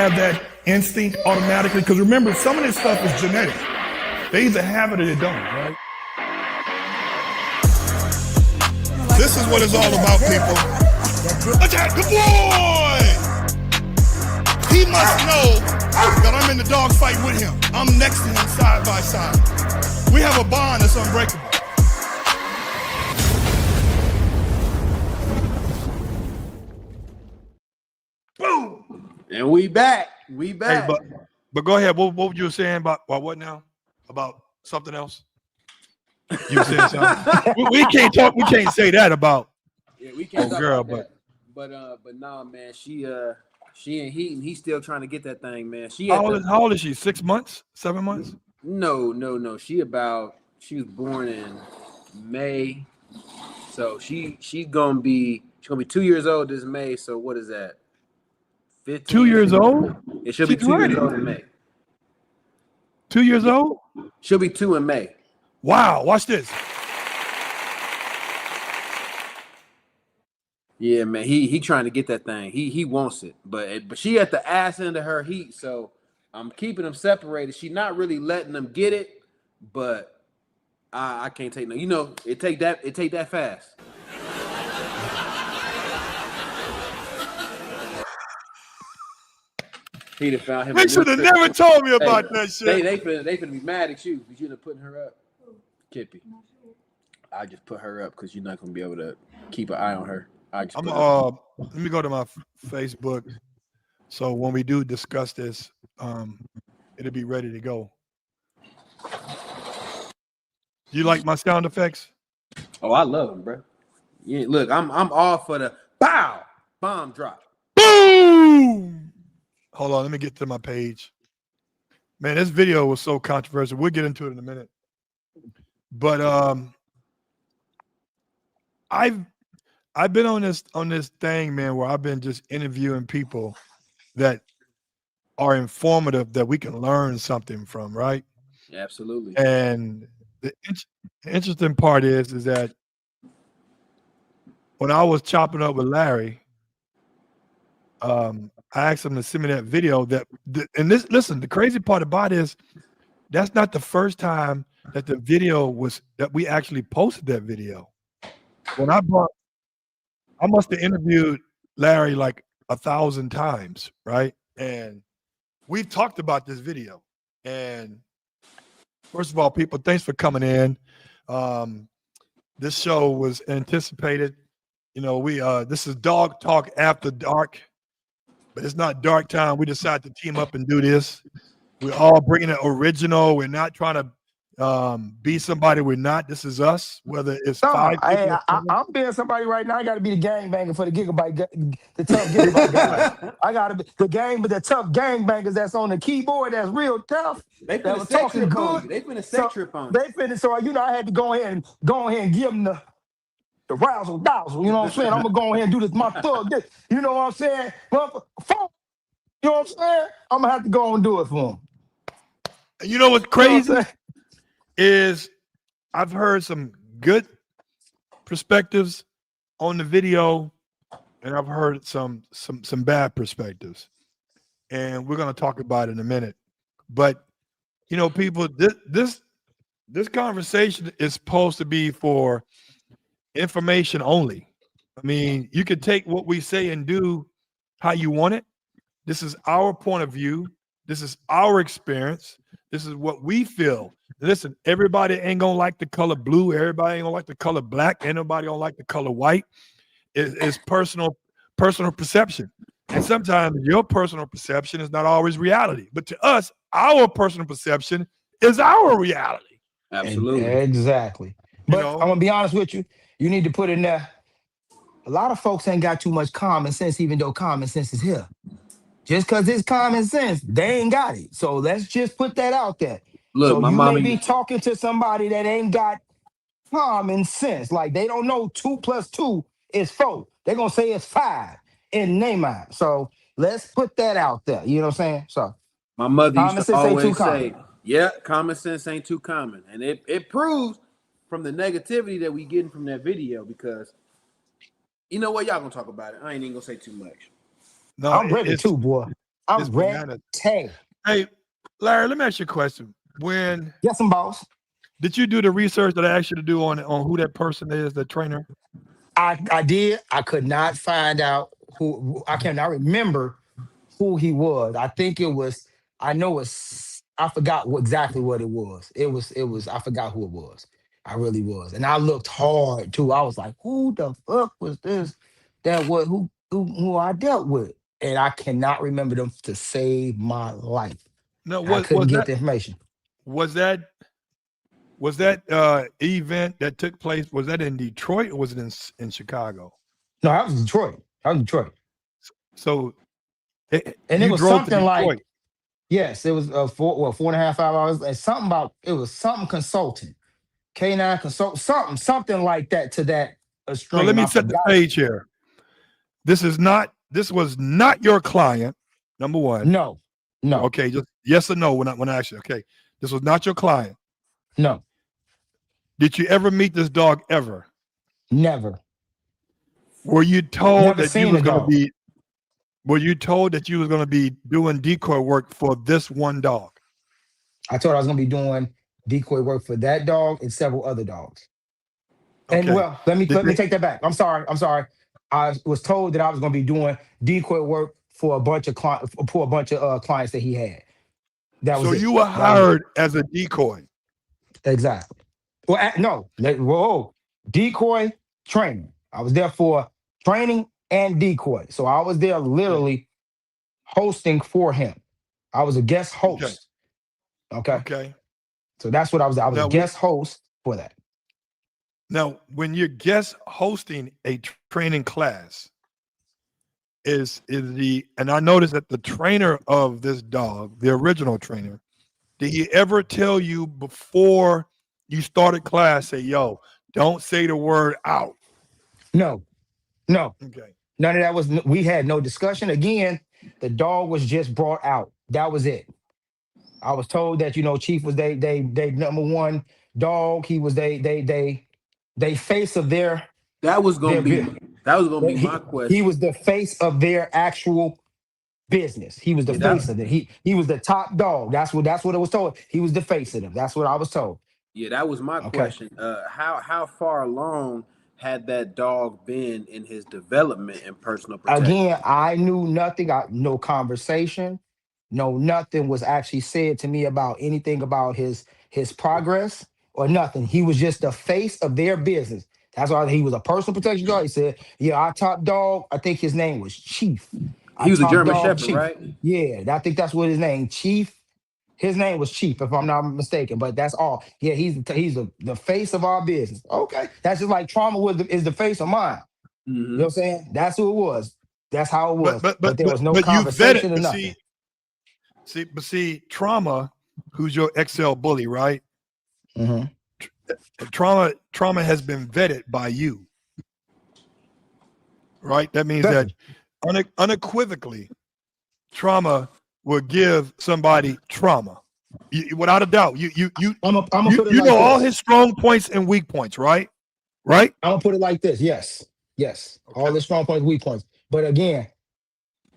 have that instinct automatically? Because remember, some of this stuff is genetic. They either have it or they don't, right? This is what it's all about, people. Attack the boy! He must know that I'm in the dog fight with him. I'm next to him side by side. We have a bond that's unbreakable. Boom! And we back. We back. Hey, but go ahead. What were you saying about what now? About something else? You were saying something. we can't talk. We can't say that about. Yeah, we can't talk girl, about that. But nah, man. She in heat and he's still trying to get that thing, man. How old is she? 6 months? 7 months? No. She was born in May, so she's gonna be 2 years old this May. So what is that? 15. 2 years old? It should be 2 years old in May. 2 years old? She'll be 2 in May. Wow, watch this. Yeah, man. He trying to get that thing. He wants it, but she at the ass end of her heat, so I'm keeping them separated. She not really letting them get it, but I can't take no. You know, it take that fast. He done found him. They should have never told me about that shit. They finna be mad at you because you're not putting her up. Kippy. I just put her up because you're not gonna be able to keep an eye on her. Let me go to my Facebook. So when we do discuss this, it'll be ready to go. You like my sound effects? Oh, I love them, bro. Yeah, look, I'm all for the bow bomb drop. Boom! Hold on, let me get to my page. Man, this video was so controversial. We'll get into it in a minute. But I've been on this thing, man, where I've been just interviewing people that are informative that we can learn something from, right? Absolutely. And the interesting part is that when I was chopping up with Larry, I asked him to send me that video listen, the crazy part about it is that's not the first time that the video was that we actually posted that video. When I must have interviewed Larry like 1,000 times, right? And we've talked about this video. And first of all, people, thanks for coming in. This show was anticipated. You know, this is Dog Talk After Dark, but it's not dark time. We decided to team up and do this. We're all bringing it original. We're not trying to be somebody we're not. This is us, whether it's five people. I'm being somebody right now. I got to be the gangbanger for the gigabyte, the tough gigabyte guy. I got to be the tough gangbangers that's on the keyboard that's real tough. They finna sex trip on you. They finna sex trip on you. So you know, I had to go ahead and give them the razzle dazzle. You know what I'm saying? I'm gonna go ahead and do this my thug. You know what I'm saying? You know what I'm saying? I'm gonna have to go and do it for them. And you know what's crazy? Is I've heard some good perspectives on the video, and I've heard some bad perspectives, and we're going to talk about it in a minute. But you know, people, this conversation is supposed to be for information only. I mean, you can take what we say and do how you want it. This is our point of view. This is our experience. This is what we feel. Listen, everybody ain't gonna like the color blue. Everybody ain't gonna like the color black. Ain't nobody gonna like the color white. It's personal perception. And sometimes your personal perception is not always reality. But to us, our personal perception is our reality. Absolutely. Exactly. But I'm gonna be honest with you. You need to put in there. A lot of folks ain't got too much common sense, even though common sense is here. Just because it's common sense, they ain't got it. So let's just put that out there. Look, so my you mama may be talking to somebody that ain't got common sense. Like they don't know 2 + 2 is 4. They're gonna say it's 5 in their mind. So let's put that out there. You know what I'm saying? So my mother used to always say, yeah, common sense ain't too common. And it proves from the negativity that we getting from that video, because you know what, y'all gonna talk about it. I ain't even gonna say too much. No, I'm ready too, boy. I'm ready. Hey, Larry, let me ask you a question. When yes, I'm boss. Did you do the research that I asked you to do on who that person is, the trainer? I did. I could not find out who. I cannot remember who he was. I think it was. I know it's. I forgot exactly what it was. It was. It was. I forgot who it was. I really was, and I looked hard too. I was like, "Who the fuck was this? That was who I dealt with?" And I cannot remember them to save my life. No, I couldn't get the information. Was that event that took place? Was that in Detroit or was it in Chicago? No, I was Detroit. I was Detroit. So, and it was something like. Yes, it was 4.5 hours, and something about it was something consulting, K9 consult, something like that to that extreme. So let me set the stage here. This was not your client, number one. No. Okay, just yes or no when I ask you. Okay, this was not your client. No. Did you ever meet this dog ever? Never. Were you told that you was going to be? Were you told that you was going to be doing decoy work for this one dog? I told I was going to be doing decoy work for that dog and several other dogs. Okay. And well, let me take that back. I'm sorry. I was told that I was going to be doing decoy work for a bunch of clients that he had. That was so you were hired as a decoy. Exactly. Well, no. Decoy training. I was there for training and decoy. So I was there literally hosting for him. I was a guest host. Okay. So that's what I was. I was a guest host for that. Now, when you're guest hosting a training class, and I noticed that the trainer of this dog, the original trainer, did he ever tell you before you started class, say, yo, don't say the word out? No. Okay. None of that we had no discussion. Again, the dog was just brought out. That was it. I was told that, Chief was they number one dog. He was they face of their. That was gonna be my question. He was the face of their actual business. He was the face of it. He was the top dog. That's what it was told. He was the face of them. That's what I was told. Yeah, that was my question. How far along had that dog been in his development and personal protection? Again, I knew nothing. No conversation. No, nothing was actually said to me about anything about his progress or nothing. He was just the face of their business. That's why he was a personal protection dog. He said, "Yeah, our top dog. I think his name was Chief. He was a German Shepherd, right? Yeah, I think that's what his name, Chief. His name was Chief, if I'm not mistaken. But that's all. Yeah, he's the face of our business. Okay, that's just like Trauma is the face of mine. Mm-hmm. You know what I'm saying? That's who it was. That's how it was. But there was no conversation or nothing. See, Trauma, who's your XL bully, right? Mm-hmm. Trauma has been vetted by you, right? That means that unequivocally, Trauma will give somebody trauma, without a doubt. You know all his strong points and weak points, right? Right. I'm gonna put it like this. Yes. Okay. All his strong points, weak points. But again,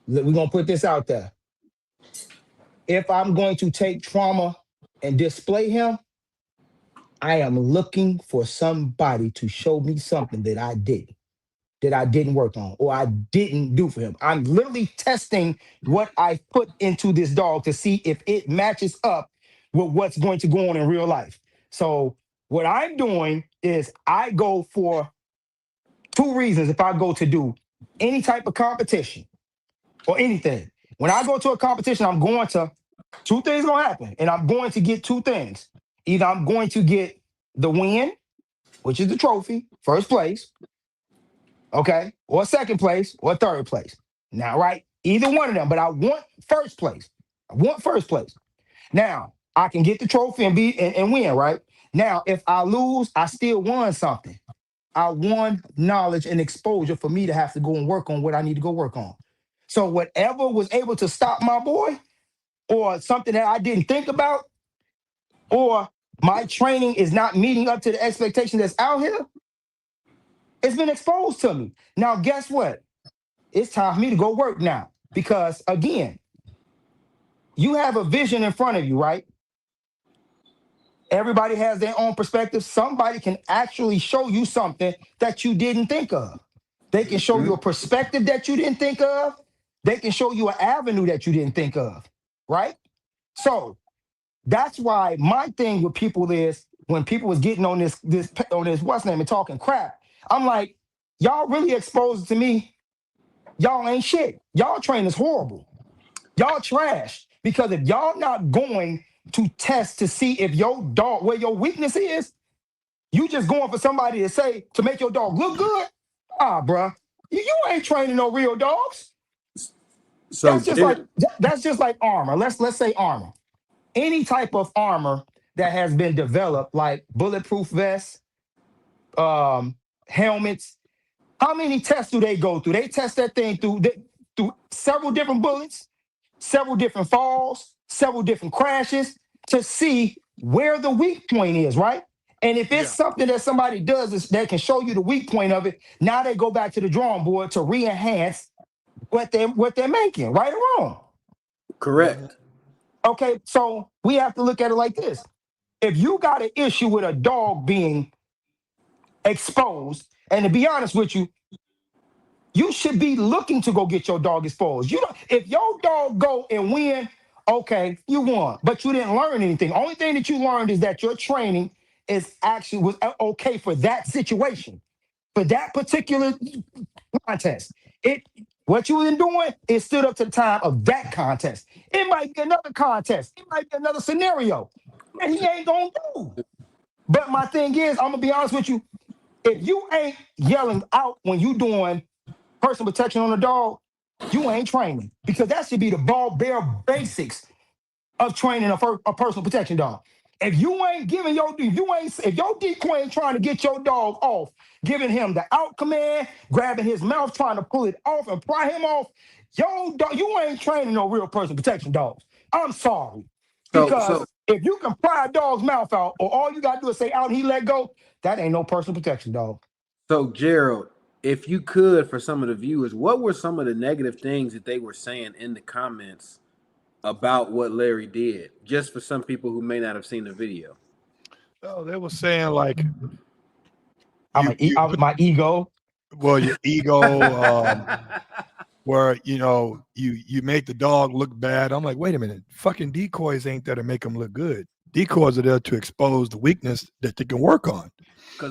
we're gonna put this out there. If I'm going to take Trauma and display him, I am looking for somebody to show me something that I didn't work on or I didn't do for him. I'm literally testing what I put into this dog to see if it matches up with what's going to go on in real life. So what I'm doing is I go for two reasons if I go to do any type of competition or anything. When I go to a competition, I'm going to, two things going to happen, and I'm going to get two things. Either I'm going to get the win, which is the trophy, first place, okay, or second place, or third place. Now, right? Either one of them, but I want first place. Now, I can get the trophy and win, right? Now, if I lose, I still won something. I won knowledge and exposure for me to have to go and work on what I need to go work on. So whatever was able to stop my boy, or something that I didn't think about, or my training is not meeting up to the expectation that's out here, it's been exposed to me. Now, guess what? It's time for me to go work now. Because again, you have a vision in front of you, right? Everybody has their own perspective. Somebody can actually show you something that you didn't think of. They can show you a perspective that you didn't think of. They can show you an avenue that you didn't think of, right? So that's why my thing with people is when people was getting on this what's name and talking crap, I'm like, y'all really exposed to me. Y'all ain't shit. Y'all train is horrible. Y'all trash. Because if y'all not going to test to see if your dog, where your weakness is, you just going for somebody to say, to make your dog look good. Bruh, you ain't training no real dogs. So that's just like armor. Let's say armor. Any type of armor that has been developed, like bulletproof vests, helmets. How many tests do they go through? They test that thing through several different bullets, several different falls, several different crashes to see where the weak point is, right? And if it's something that somebody does that can show you the weak point of it, now they go back to the drawing board to re-enhance what they're making, right or wrong. Correct. Okay, so we have to look at it like this. If you got an issue with a dog being exposed, and to be honest with you, you should be looking to go get your dog exposed. If your dog go and win, okay, you won, but you didn't learn anything. Only thing that you learned is that your training was okay for that situation, for that particular contest. What you been doing is stood up to the time of that contest. It might be another contest. It might be another scenario that he ain't gonna do. But my thing is, I'm gonna be honest with you. If you ain't yelling out when you doing personal protection on a dog, you ain't training, because that should be the bare basics of training a personal protection dog. If you ain't giving if your decoy ain't trying to get your dog off, giving him the out command, grabbing his mouth, trying to pull it off and pry him off, your dog, you ain't training no real personal protection dogs. I'm sorry. Because if you can pry a dog's mouth out, or all you got to do is say out and he let go, that ain't no personal protection dog. So, Gerald, if you could, for some of the viewers, what were some of the negative things that they were saying in the comments about what Larry did, just for some people who may not have seen the video? Oh, they were saying like, my ego. Well, your ego, where you make the dog look bad. I'm like, wait a minute, fucking decoys ain't there to make them look good. Decoys are there to expose the weakness that they can work on.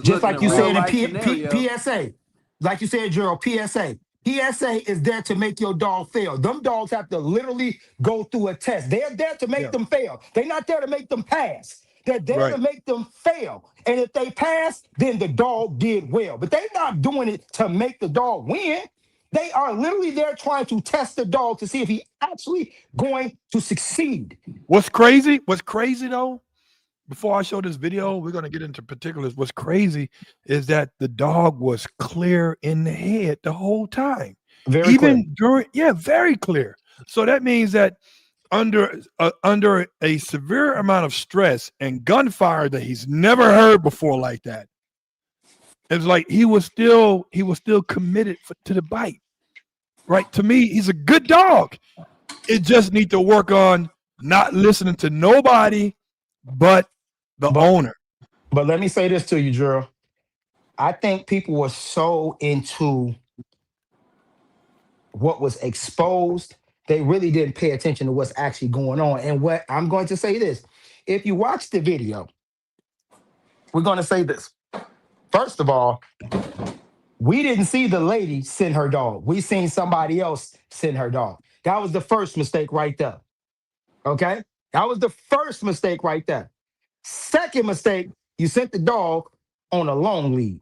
Just like you said in PSA, like you said, Gerald, PSA. PSA is there to make your dog fail. Them dogs have to literally go through a test. They're there to make them fail. They're not there to make them pass. They're there to make them fail. And if they pass, then the dog did well. But they're not doing it to make the dog win. They are literally there trying to test the dog to see if he's actually going to succeed. What's crazy though, before I show this video, we're going to get into particulars. What's crazy is that the dog was clear in the head the whole time. Very clear. So that means that under a severe amount of stress and gunfire that he's never heard before like that, it's like he was still committed to the bite. Right? To me, he's a good dog. It just needs to work on not listening to nobody but the owner. But let me say this to you, Gerald. I think people were so into what was exposed, they really didn't pay attention to what's actually going on. And what I'm going to say this, if you watch the video, we're going to say this. First of all, we didn't see the lady send her dog. We seen somebody else send her dog. That was the first mistake right there. Okay? That was the first mistake right there. Second mistake, you sent the dog on a long lead.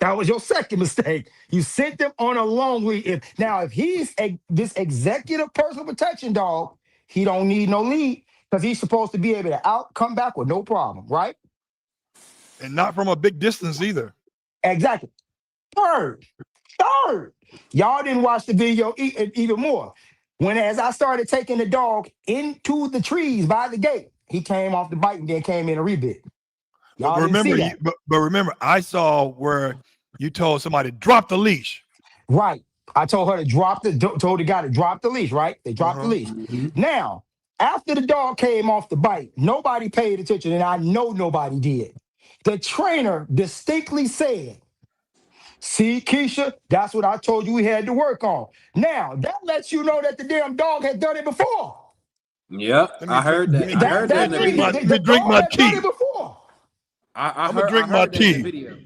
That was your second mistake. You sent them on a long lead. If he's this executive personal protection dog, he don't need no lead, because he's supposed to be able to come back with no problem, right? And not from a big distance either. Exactly. Third, y'all didn't watch the video even more. As I started taking the dog into the trees by the gate, he came off the bike and then came in a rebit. But remember, I saw where you told somebody drop the leash. Right. I told her to told the guy to drop the leash, right? They dropped the leash. Now, after the dog came off the bite, nobody paid attention, and I know nobody did. The trainer distinctly said, "See, Keisha, that's what I told you we had to work on." Now, that lets you know that the damn dog had done it before. Yep, I heard that. I heard that in the video. Let me drink my tea. Done it before. I'm gonna drink my tea. Video.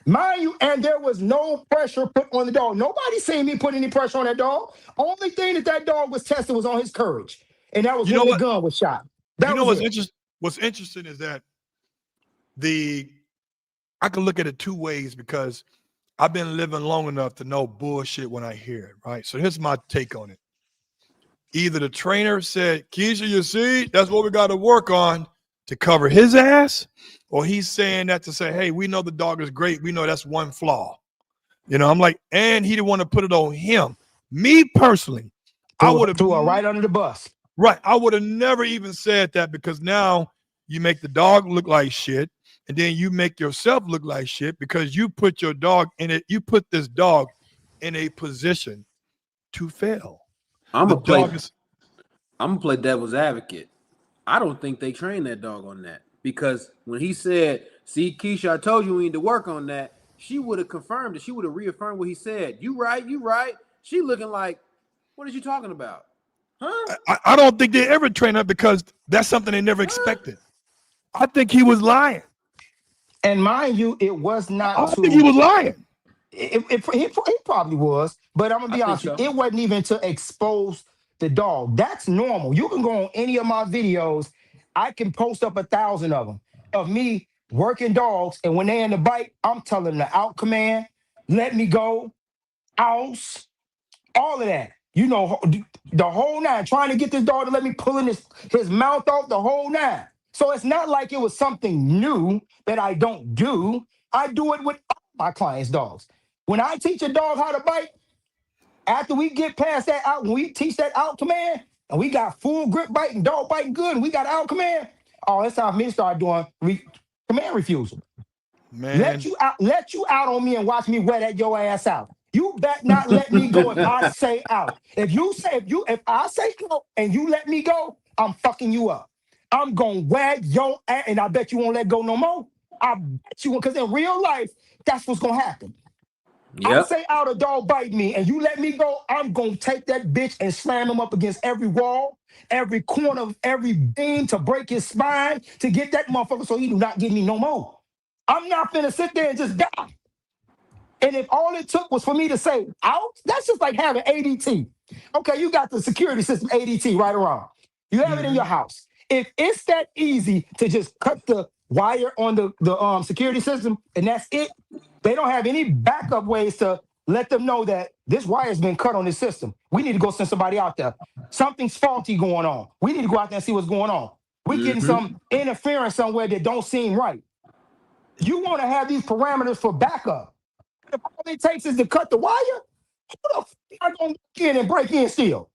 Mind you, and there was no pressure put on the dog. Nobody seen me put any pressure on that dog. Only thing that dog was tested was on his courage, and that was when the gun was shot. What's interesting is that I can look at it two ways because I've been living long enough to know bullshit when I hear it, right? So here's my take on it. Either the trainer said, "Keisha, you see, that's what we got to work on to cover his ass," or he's saying that to say, "Hey, we know the dog is great. We know that's one flaw." You know, I'm like, and he didn't want to put it on him. Me personally, I would have threw her right under the bus. Right. I would have never even said that because now you make the dog look like shit, and then you make yourself look like shit because you put your dog in it. You put this dog in a position to fail. I'm gonna play devil's advocate. I don't think they trained that dog on that because when he said, "See, Keisha, I told you we need to work on that," she would have confirmed it. She would have reaffirmed what he said. You right. She looking like, what are you talking about? Huh? I don't think they ever trained her because that's something they never expected. I think he was lying. And mind you, it was not. I think he was lying. He probably was, but I'm gonna be honest with you, it wasn't even to expose the dog. That's normal. You can go on any of my videos. I can post up 1,000 of them of me working dogs, and when they're in the bite, I'm telling them to out command, let me go, ounce, all of that. You know, the whole nine, trying to get this dog to let me pulling his mouth off, the whole nine. So it's not like it was something new that I don't do. I do it with all my clients' dogs. When I teach a dog how to bite, after we get past that out, when we teach that out command, and we got full grip biting, dog biting good, and we got out command, oh, it's time for me to start doing command refusal. Man. Let you out on me and watch me wear that your ass out. You better not let me go if I say out. If I say out and you let me go, I'm fucking you up. I'm gonna wag your ass, and I bet you won't let go no more. I bet you won't, because in real life, that's what's gonna happen. Yep. I say out, a dog bite me, and you let me go, I'm gonna take that bitch and slam him up against every wall, every corner of every beam to break his spine to get that motherfucker so he do not get me no more. I'm not finna sit there and just die. And if all it took was for me to say out, that's just like having ADT. Okay, you got the security system ADT right around. You have it in your house. If it's that easy to just cut the wire on the security system and that's it, they don't have any backup ways to let them know that this wire's been cut on this system. We need to go send somebody out there. Something's faulty going on. We need to go out there and see what's going on. We're getting some interference somewhere that don't seem right. You want to have these parameters for backup. If all it takes is to cut the wire, who the fuck are going to get in and break in still?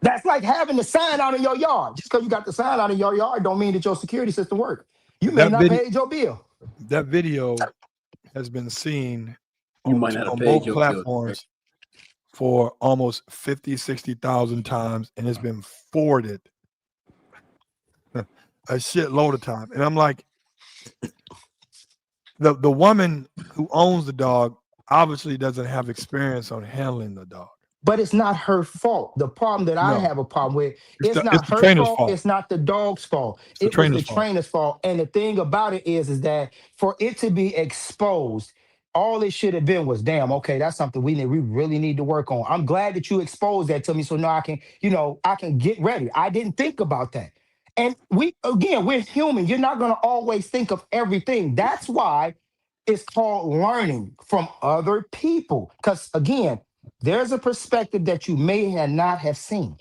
That's like having the sign out in your yard. Just because you got the sign out in your yard don't mean that your security system works. You may not pay your bill. That video has been seen on both platforms for almost 50, 60,000 times, and it's been forwarded a shitload of time. And I'm like, the woman who owns the dog obviously doesn't have experience on handling the dog. But it's not her fault. The problem that I have a problem with, it's not her fault. It's not the dog's fault. It was the trainer's fault. And the thing about it is that for it to be exposed, all it should have been was, damn, okay, that's something we really need to work on. I'm glad that you exposed that to me so now I can get ready. I didn't think about that. And we're human. You're not going to always think of everything. That's why it's called learning from other people. Because again, there's a perspective that you may not have seen.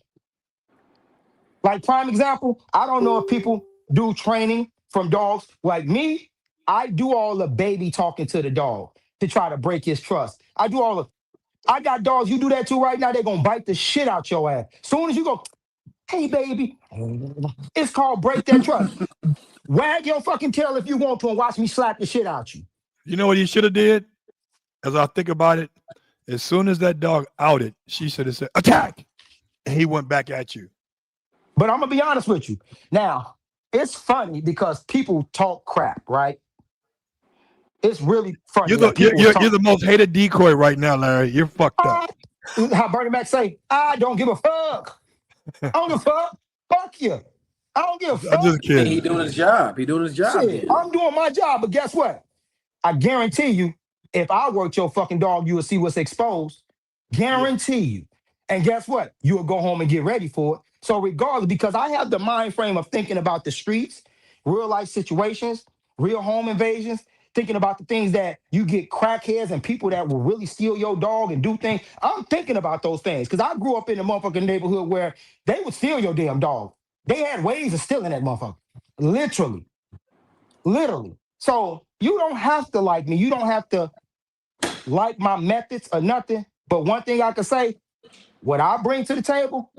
Like prime example, I don't know if people do training from dogs. Like me, I do all the baby talking to the dog to try to break his trust. I got dogs, you do that too right now, they're going to bite the shit out your ass. Soon as you go, hey, baby, it's called break that trust. Wag your fucking tail if you want to and watch me slap the shit out you. You know what he should have did? As I think about it, As soon as that dog outed, she should have said, attack. And he went back at you. But I'm gonna be honest with you. Now, it's funny because people talk crap, right? It's really funny You're that the people talk. you're the most hated decoy right now, Larry. You're fucked up. How Bernie Mac say, I don't give a fuck. I don't give a fuck. Fuck you. I don't give a I'm fuck. just And he kidding. doing his job. He doing his job. Shit, I'm doing my job, but guess what? I guarantee you, if I worked your fucking dog, you would see what's exposed. Guarantee you. And guess what? You will go home and get ready for it. So regardless, because I have the mind frame of thinking about the streets, real life situations, real home invasions, thinking about the things that you get crackheads and people that will really steal your dog and do things. I'm thinking about those things because I grew up in a motherfucking neighborhood where they would steal your damn dog. They had ways of stealing that motherfucker. Literally. Literally. So you don't have to like me. You don't have to like my methods or nothing. But one thing I can say, what I bring to the table,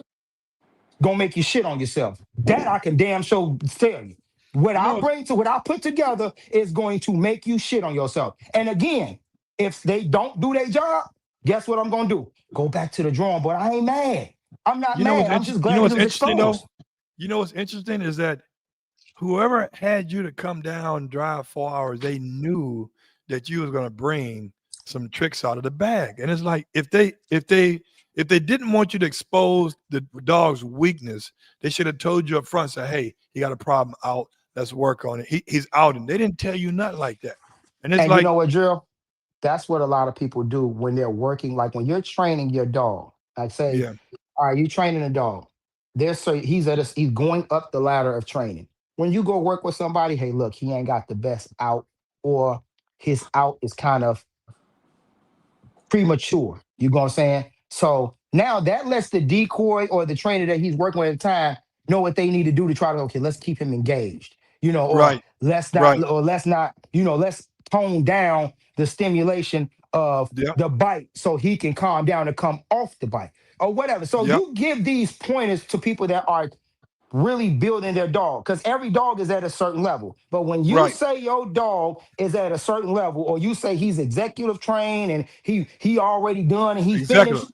gonna make you shit on yourself. That I can damn sure tell you. What I bring to what I put together is going to make you shit on yourself. And again, if they don't do their job, guess what I'm gonna do? Go back to the drawing board. I ain't mad. I'm not mad. I'm just glad it was interesting exposed. though? You know what's interesting is that whoever had you to come down and drive 4 hours, they knew that you was gonna bring some tricks out of the bag. And it's like if they didn't want you to expose the dog's weakness, they should have told you up front, say, hey, he got a problem out. Let's work on it. He's out. And they didn't tell you nothing like that. And it's And like, you know what, Drill? That's what a lot of people do when they're working. Like when you're training your dog, like say, yeah, all right, you training a dog. He's going up the ladder of training. When you go work with somebody, hey, look, he ain't got the best out, or his out is kind of premature. You know what I'm saying? So now that lets the decoy or the trainer that he's working with at the time know what they need to do to try to, okay, let's keep him engaged, or right, let's not, let's tone down the stimulation of yep, the bite so he can calm down and come off the bite or whatever. So yep, you give these pointers to people that are really building their dog because every dog is at a certain level. But when you right, say your dog is at a certain level, or you say he's executive trained and he already done and he exactly. finished,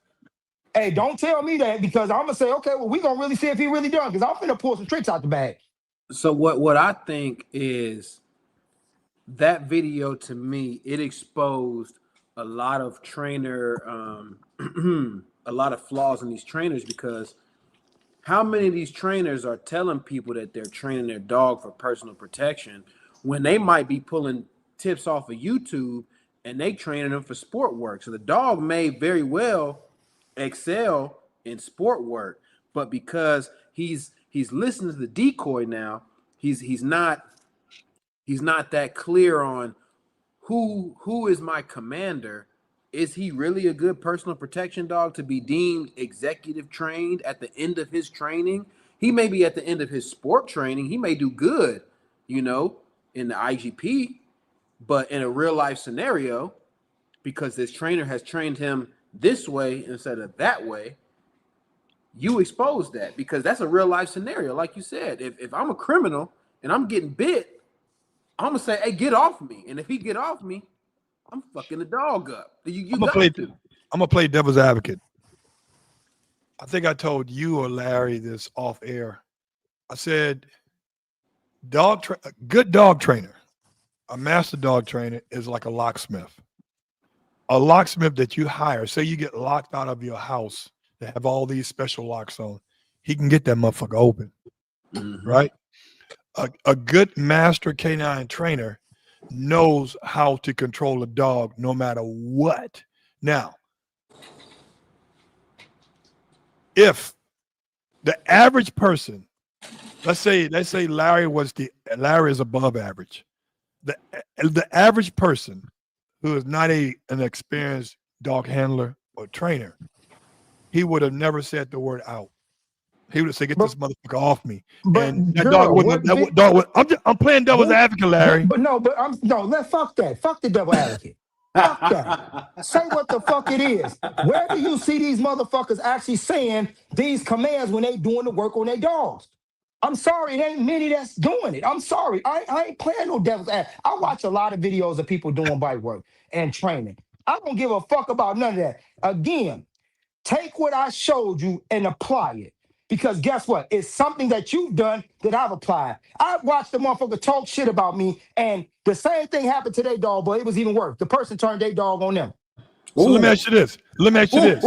hey, don't tell me that because I'm gonna say, okay, well, we're gonna really see if he really done because I'm gonna pull some tricks out the bag. So what I think is that video to me, it exposed a lot of trainer, a lot of flaws in these trainers because how many of these trainers are telling people that they're training their dog for personal protection when they might be pulling tips off of YouTube and they training them for sport work? So the dog may very well excel in sport work, but because he's listening to the decoy now, he's not that clear on who is my commander. Is he really a good personal protection dog to be deemed executive trained at the end of his training? He may be at the end of his sport training. He may do good, in the IGP, but in a real life scenario, because this trainer has trained him this way instead of that way, you expose that because that's a real life scenario. Like you said, if I'm a criminal and I'm getting bit, I'm gonna say, hey, get off me. And if he get off me, I'm fucking the dog up. You I'm gonna got to. I'm gonna play devil's advocate. I think I told you or Larry this off air. I said, a good dog trainer, a master dog trainer is like a locksmith. A locksmith that you hire, say you get locked out of your house to have all these special locks on, he can get that motherfucker open, right? A good master canine trainer knows how to control a dog no matter what. Now, if the average person, let's say Larry is above average. The average person who is not an experienced dog handler or trainer, he would have never said the word out. He would have said, "Get this motherfucker off me." And that dog wouldn't. That dog would. I'm playing devil's advocate, Larry. Fuck that. Fuck the devil advocate. Fuck that. Say what the fuck it is. Where do you see these motherfuckers actually saying these commands when they doing the work on their dogs? I'm sorry, it ain't many that's doing it. I'm sorry. I ain't playing no devil's advocate. I watch a lot of videos of people doing bite work and training. I don't give a fuck about none of that. Again, take what I showed you and apply it. Because guess what? It's something that you've done that I've applied. I've watched the motherfucker talk shit about me, and the same thing happened to their dog, but it was even worse. The person turned their dog on them. So let me ask you this. Let me ask you this.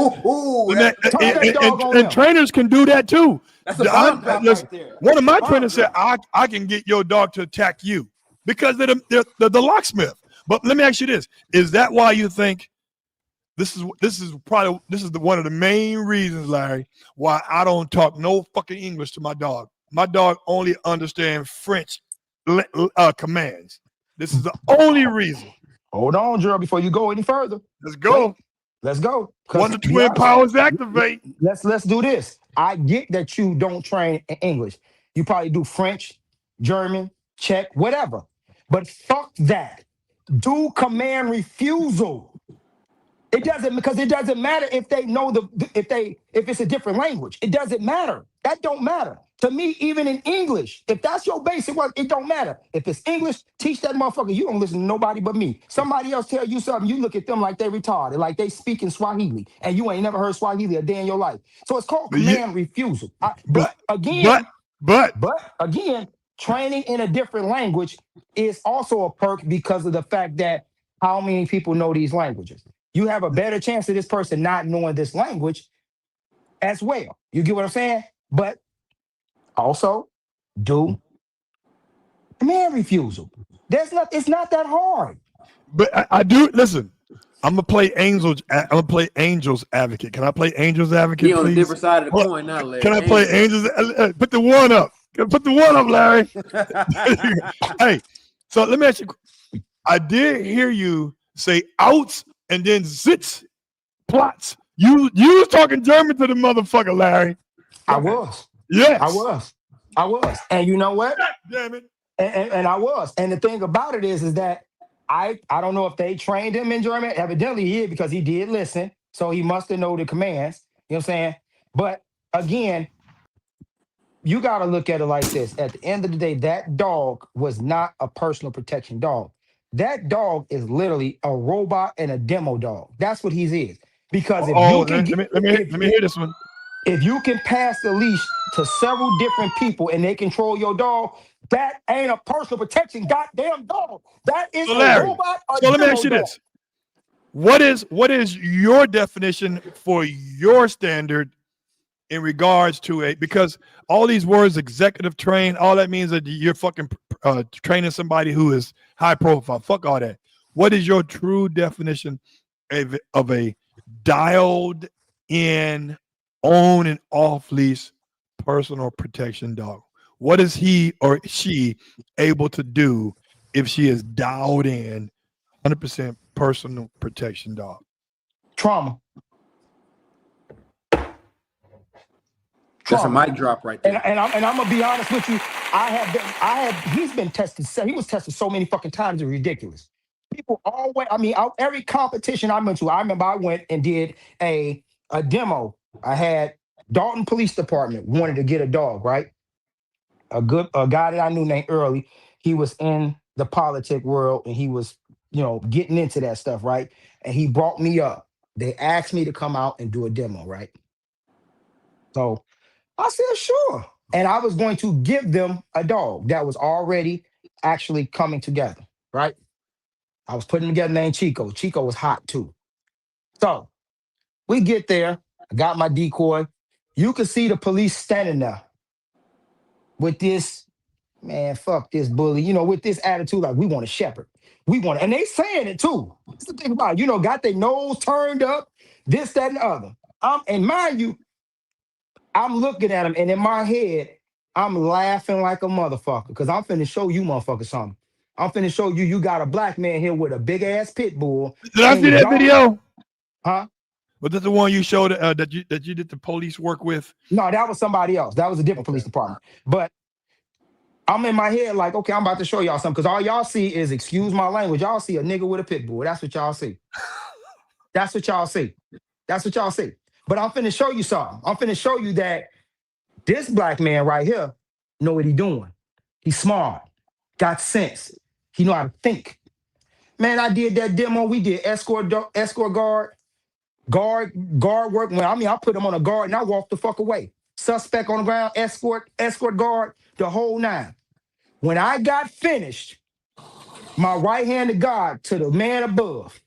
And trainers can do that too. That's a bomb right there. One of my trainers said, I can get your dog to attack you because they're the locksmith. But let me ask you this. Is that why you think this is one of the main reasons, Larry, why I don't talk no fucking English to my dog? My dog only understands French commands. This is the only reason. Hold on, Gerald, before you go any further. Let's go. Wait, let's go. When the twin powers activate. Let's do this. I get that you don't train in English. You probably do French, German, Czech, whatever. But fuck that. Do command refusal. It doesn't matter if they know if it's a different language. It doesn't matter. That don't matter. To me, even in English, if that's your basic one, it don't matter. If it's English, teach that motherfucker. You don't listen to nobody but me. Somebody else tell you something, you look at them like they retarded, like they speak in Swahili, and you ain't never heard Swahili a day in your life. So it's called command refusal. But again, training in a different language is also a perk because of the fact that how many people know these languages. You have a better chance of this person not knowing this language as well. You get what I'm saying? But also, do command refusal. It's not that hard. But I do listen. I'm gonna play Angels advocate. Can I play Angels advocate? You're on a different side of the coin now, Larry. Can I play Angels? Put the one up. Put the one up, Larry. Hey, so let me ask you. I did hear you say outs and then zits plots. You was talking German to the motherfucker, Larry. I was. Yes. I was. And you know what? God damn it. And I was. And the thing about it is that I don't know if they trained him in German. Evidently he did because he did listen. So he must have known the commands. You know what I'm saying? But again, you got to look at it like this. At the end of the day, that dog was not a personal protection dog. That dog is literally a robot and a demo dog. That's what he is. Because if you can let me hear this one. If you can pass the leash to several different people and they control your dog, that ain't a personal protection goddamn dog. That is a robot. So let me ask you this. What is your definition for your standard in regards to because all these words, executive train, all that means that you're fucking training somebody who is high profile. Fuck all that. What is your true definition of a dialed in, on and off leash personal protection dog? What is he or she able to do if she is dialed in 100% personal protection dog? Trauma. That's a mic drop right there. And I'm gonna be honest with you. He's been tested. He was tested so many fucking times. It's ridiculous. People always. Every competition I went to. I remember I went and did a demo. I had Dalton Police Department wanted to get a dog, right? A guy that I knew named Early. He was in the politic world and he was, getting into that stuff, right? And he brought me up. They asked me to come out and do a demo, right? So I said, sure. And I was going to give them a dog that was already actually coming together, right? I was putting together named Chico. Chico was hot too. So we get there. I got my decoy. You could see the police standing there with this, man, fuck this bully, with this attitude like we want a shepherd. And they saying it too. That's the thing about it. Got their nose turned up, this, that, and the other. And mind you, I'm looking at him, and in my head, I'm laughing like a motherfucker because I'm finna show you motherfuckers something. I'm finna show you got a black man here with a big-ass pit bull. Did I see that video? Huh? Was that the one you showed that you did the police work with? No, that was somebody else. That was a different police department. But I'm in my head like, okay, I'm about to show y'all something because all y'all see is, excuse my language, y'all see a nigga with a pit bull. That's what y'all see. That's what y'all see. That's what y'all see. But I'm finna show you something. I'm finna show you that this black man right here know what he doing. He's smart, got sense. He know how to think. Man, I did that demo. We did escort guard work. Well, I mean, I put him on a guard and I walked the fuck away. Suspect on the ground, escort guard, the whole nine. When I got finished, my right hand to God, to the man above,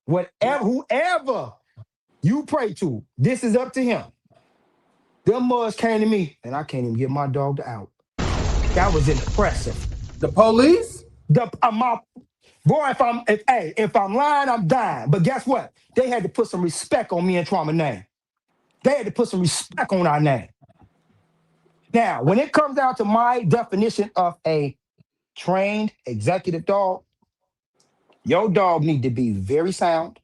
whoever you pray to, this is up to him. Them mugs came to me, and I can't even get my dog out. That was impressive. The police? If I'm lying, I'm dying. But guess what? They had to put some respect on me and Trauma name. They had to put some respect on our name. Now, when it comes down to my definition of a trained executive dog, your dog needs to be very sound.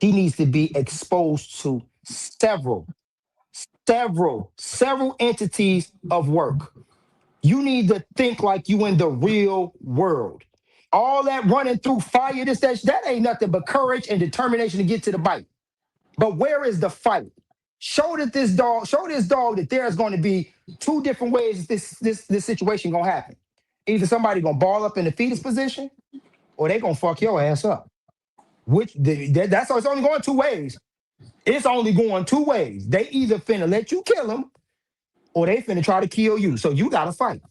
He needs to be exposed to several entities of work. You need to think like you in the real world. All that running through fire, that ain't nothing but courage and determination to get to the bite. But where is the fight? Show this dog that there's going to be two different ways this situation gonna happen. Either somebody gonna ball up in the fetus position, or they gonna fuck your ass up. That's it's only going two ways. It's only going two ways. They either finna let you kill him, or they finna try to kill you. So you gotta fight.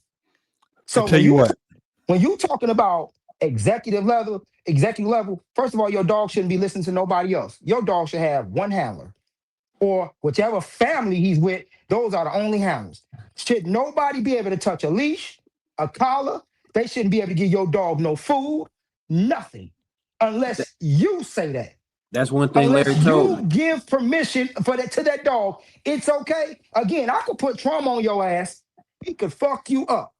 So I'll tell you what. When you talking about executive level, first of all, your dog shouldn't be listening to nobody else. Your dog should have one handler, or whichever family he's with, those are the only handlers. Should nobody be able to touch a leash, a collar? They shouldn't be able to give your dog no food, nothing, unless you say that. That's one thing Larry told me. You give permission to that dog, it's okay. Again, I could put Trauma on your ass. He could fuck you up.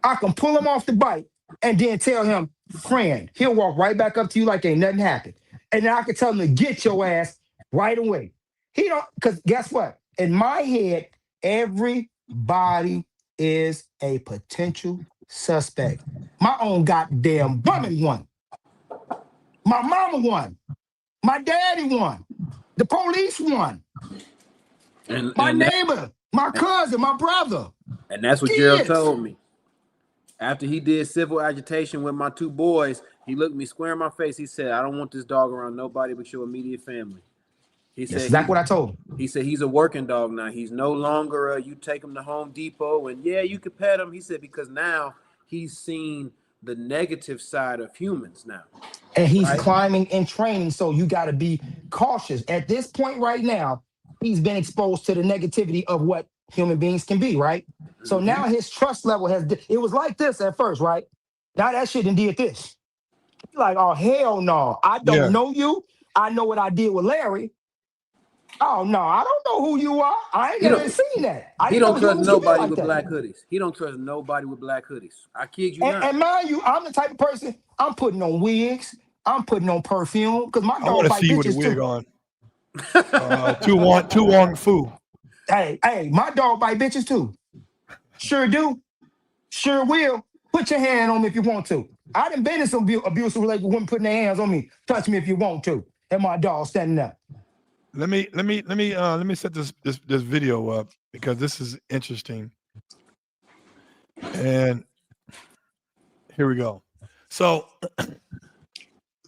I can pull him off the bike and then tell him, friend, he'll walk right back up to you like ain't nothing happened. And then I can tell him to get your ass right away. Because guess what? In my head, everybody is a potential suspect. My own goddamn woman won. My mama won. My daddy won. The police won. My neighbor, my cousin, my brother. And that's what Gerald told me. After he did civil agitation with my two boys, he looked me square in my face. He said, I don't want this dog around nobody but your immediate family. He said, that's what I told him. He said, he's a working dog now. He's no longer, you take him to Home Depot and yeah, you could pet him. He said, because now he's seen the negative side of humans now. And he's climbing and training, so you got to be cautious. At this point right now, he's been exposed to the negativity of what human beings can be, right? So now his trust level it was like this at first, right? Now that shit done did this. He's like, oh, hell no. I don't know you. I know what I did with Larry. Oh, no, I don't know who you are. I ain't never seen that. He don't trust nobody with black hoodies. He don't trust nobody with black hoodies. I kid you not. And mind you, I'm the type of person, I'm putting on wigs. I'm putting on perfume because my dog bite bitches too. On. Too long foo. Hey, my dog bite bitches too. Sure do. Sure will. Put your hand on me if you want to. I done been in some abusive relationship with women putting their hands on me. Touch me if you want to. And my dog standing up. Let me set this video up because this is interesting. And here we go. So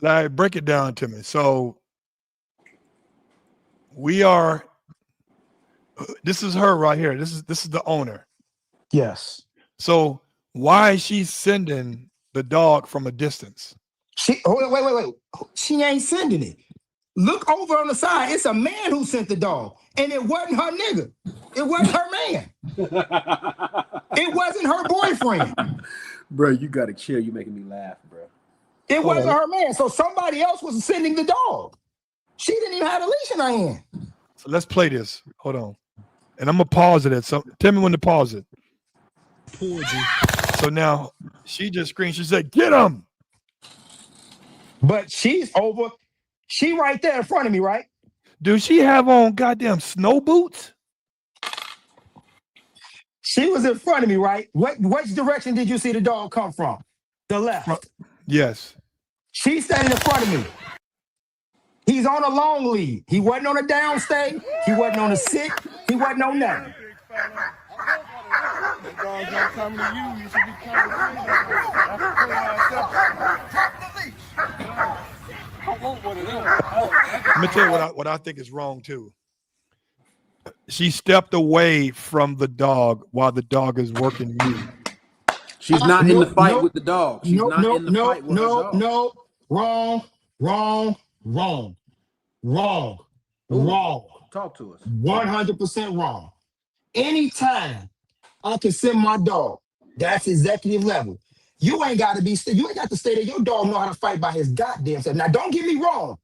Larry, break it down to me. So this is her right here. This is the owner. Yes. So why is she sending the dog from a distance? Wait. She ain't sending it. Look over on the side. It's a man who sent the dog. And it wasn't her nigga. It wasn't her man. It wasn't her boyfriend. Bro, you gotta chill. You making me laugh, bro. It wasn't her man. So somebody else was sending the dog. She didn't even have a leash in her hand. So let's play this. Hold on. And I'm gonna pause it so tell me when to pause it. So now she just screamed, she said, get him. But she's over. She right there in front of me, right? Do she have on goddamn snow boots? She was in front of me, right? Which direction did you see the dog come from? The left. Yes. She's standing in front of me. He's on a long lead. He wasn't on a downstay. He wasn't on a sit. He wasn't on nothing. The dog's not coming to you. You should be coming to me. That's the leash. Let me tell you what I think is wrong too. She stepped away from the dog while the dog is working you. She's not in the fight with the dog. She's not in the fight with her dog. No, wrong. Talk to us. 100% wrong. Anytime I can send my dog, that's executive level. You ain't got to stay there. Your dog know how to fight by his goddamn self. Now, don't get me wrong.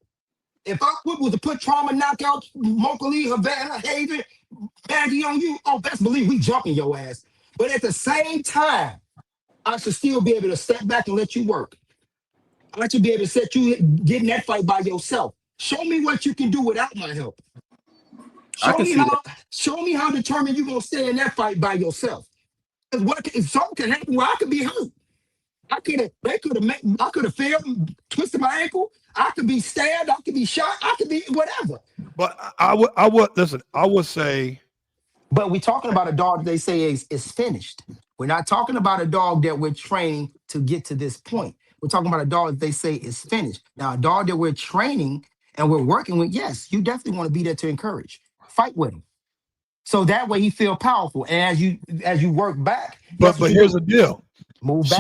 If I was to put trauma, knockout, Mokley, Havana, Haven, Maggie on you, oh, best believe we jumping your ass. But at the same time, I should still be able to step back and let you work. I should be able to set you get in that fight by yourself. Show me what you can do without my help. Show me how determined you're gonna stay in that fight by yourself. Because if something can happen where I could be hurt. I could have failed, twisted my ankle. I could be stabbed. I could be shot. I could be whatever. But I would listen. I would say. But we're talking about a dog they say is finished. We're not talking about a dog that we're training to get to this point. We're talking about a dog that they say is finished. Now, a dog that we're training and we're working with, yes, you definitely want to be there to encourage. Fight with him. So that way he feel powerful. And as you work back. But here's the deal. Move back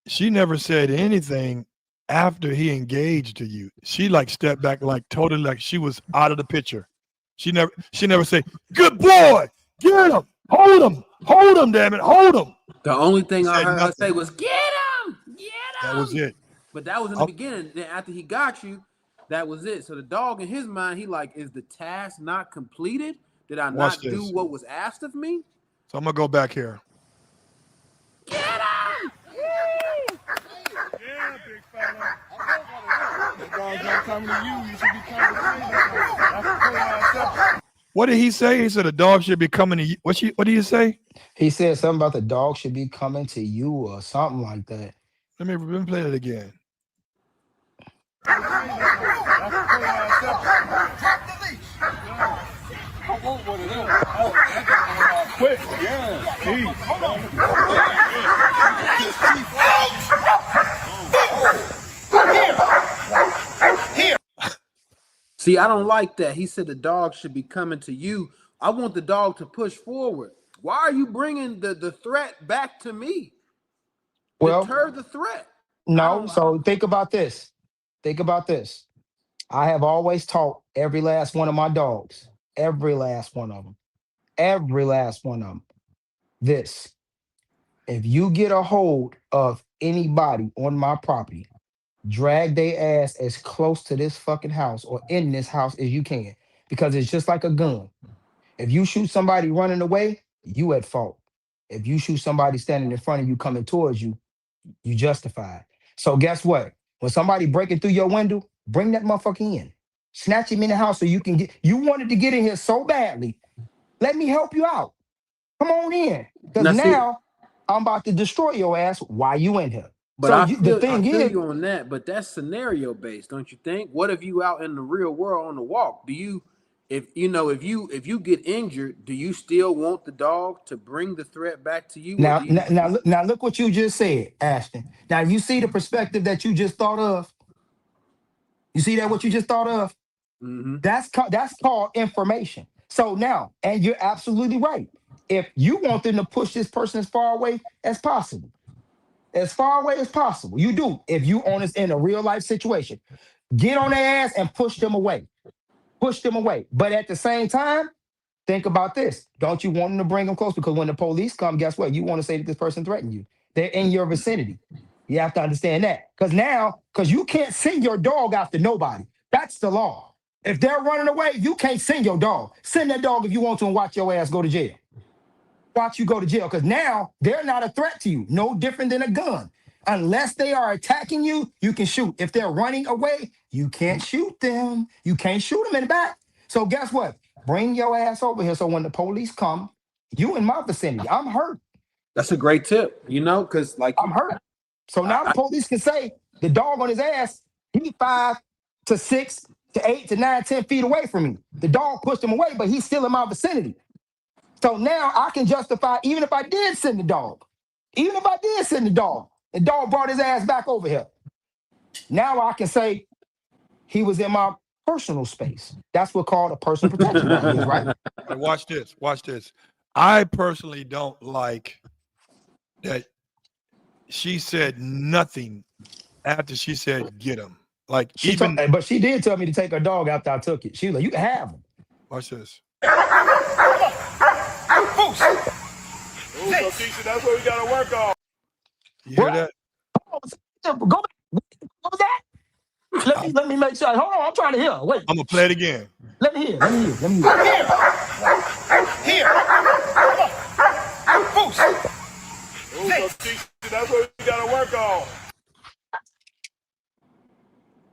she never said anything after he engaged to you. She like stepped back like totally like she was out of the picture. She never said, "Good boy, get him, hold him, damn it, hold him." The only thing I heard her say was, "Get him, get him." That was it. But that was in the beginning. Then after he got you, that was it. So the dog in his mind, he like, is the task not completed? Did I not do what was asked of me? So I'm gonna go back here. Get him! Yeah, big fella. The dog's not coming to you. You should be coming to me. What did he say? He said a dog should be coming to you. What did he say? He said something about the dog should be coming to you or something like that. Let me play it again. I want one of them. Quick, yeah. See, I don't like that. He said the dog should be coming to you. I want the dog to push forward. Why are you bringing the threat back to me? Well, deter the threat. No, so think about this. I have always taught every last one of my dogs, every last one of them, this. If you get a hold of anybody on my property, drag their ass as close to this fucking house or in this house as you can, because it's just like a gun. If you shoot somebody running away, you at fault. If you shoot somebody standing in front of you coming towards you, you justified. So guess what? When somebody breaking through your window, bring that motherfucker in. Snatch him in the house so you can get. You wanted to get in here so badly. Let me help you out. Come on in. Because now I'm about to destroy your ass while you in here. But so I feel you on that, but that's scenario based, don't you think? What if you out in the real world on the walk? Do you, if you get injured, do you still want the dog to bring the threat back to you? Now look what you just said, Aston. Now you see the perspective that you just thought of. You see that what you just thought of? Mm-hmm. That's called information. So now, and you're absolutely right. If you want them to push this person as far away as possible, you do. If you on this in a real life situation, get on their ass and push them away. But at the same time, think about this. Don't you want them to bring them close? Because when the police come, guess what? You want to say that this person threatened you. They're in your vicinity. You have to understand that. Because you can't send your dog after nobody. That's the law. If they're running away, you can't send your dog. Send that dog if you want to and watch your ass go to jail. Watch you go to jail, because now they're not a threat to you. No different than a gun. Unless they are attacking you, you can shoot. If they're running away, you can't shoot them. You can't shoot them in the back. So guess what? Bring your ass over here so when the police come, you in my vicinity. I'm hurt. That's a great tip, because I'm hurt. So now the police can say the dog on his ass, he's 5 to 6 to 8 to 9, 10 feet away from me. The dog pushed him away, but he's still in my vicinity. So now I can justify, even if I did send the dog, the dog brought his ass back over here. Now I can say, he was in my personal space. That's what called a personal protection order is, right? Hey, watch this. Watch this. I personally don't like that she said nothing after she said get him. Like But she did tell me to take her dog after I took it. She was like, you can have him. Watch this. So Keisha, that's what we gotta work on. You hear What? that? Go back. What was that? Let me make sure. Hold on, I'm trying to hear. Wait. I'm gonna play it again. Let me hear. Here. So Keisha, that's what we gotta work on.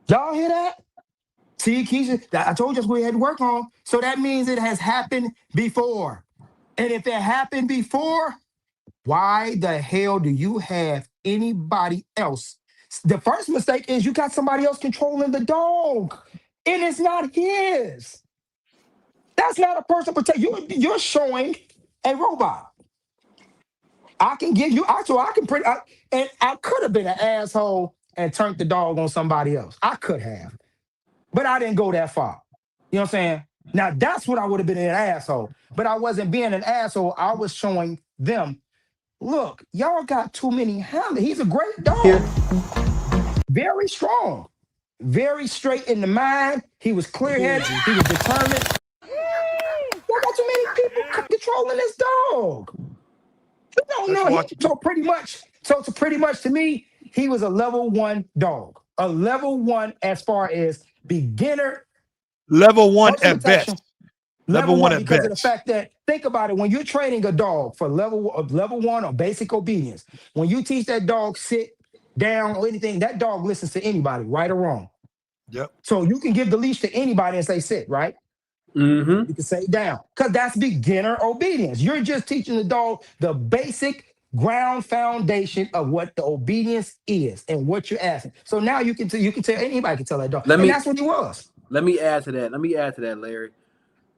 Y'all hear that? See, Keisha, I told you that's what we had to work on. So that means it has happened before. And if it happened before, why the hell do you have anybody else? The first mistake is you got somebody else controlling the dog, and it's not his. That's not a personal protection. You're showing a robot. I can give you, and I could have been an asshole and turned the dog on somebody else. I could have, but I didn't go that far. You know what I'm saying? Now that's what I would have been, an asshole, but I wasn't being an asshole. I was showing them, look, y'all got too many handlers. He's a great dog. Very strong, very straight in the mind. He was clear-headed. He was determined. Y'all got too many people controlling this dog. You don't know. So pretty much to me, he was a level 1 dog. A level 1 as far as beginner. Level 1 at best. Level 1 at because best. of the fact that, think about it, when you're training a dog for level 1 or basic obedience, when you teach that dog sit down or anything, that dog listens to anybody, right or wrong. Yep. So you can give the leash to anybody and say sit, right? Mm-hmm. You can say down, because that's beginner obedience. You're just teaching the dog the basic ground foundation of what the obedience is and what you're asking. So now you can tell anybody can tell that dog. That's what he was. Let me add to that, Larry.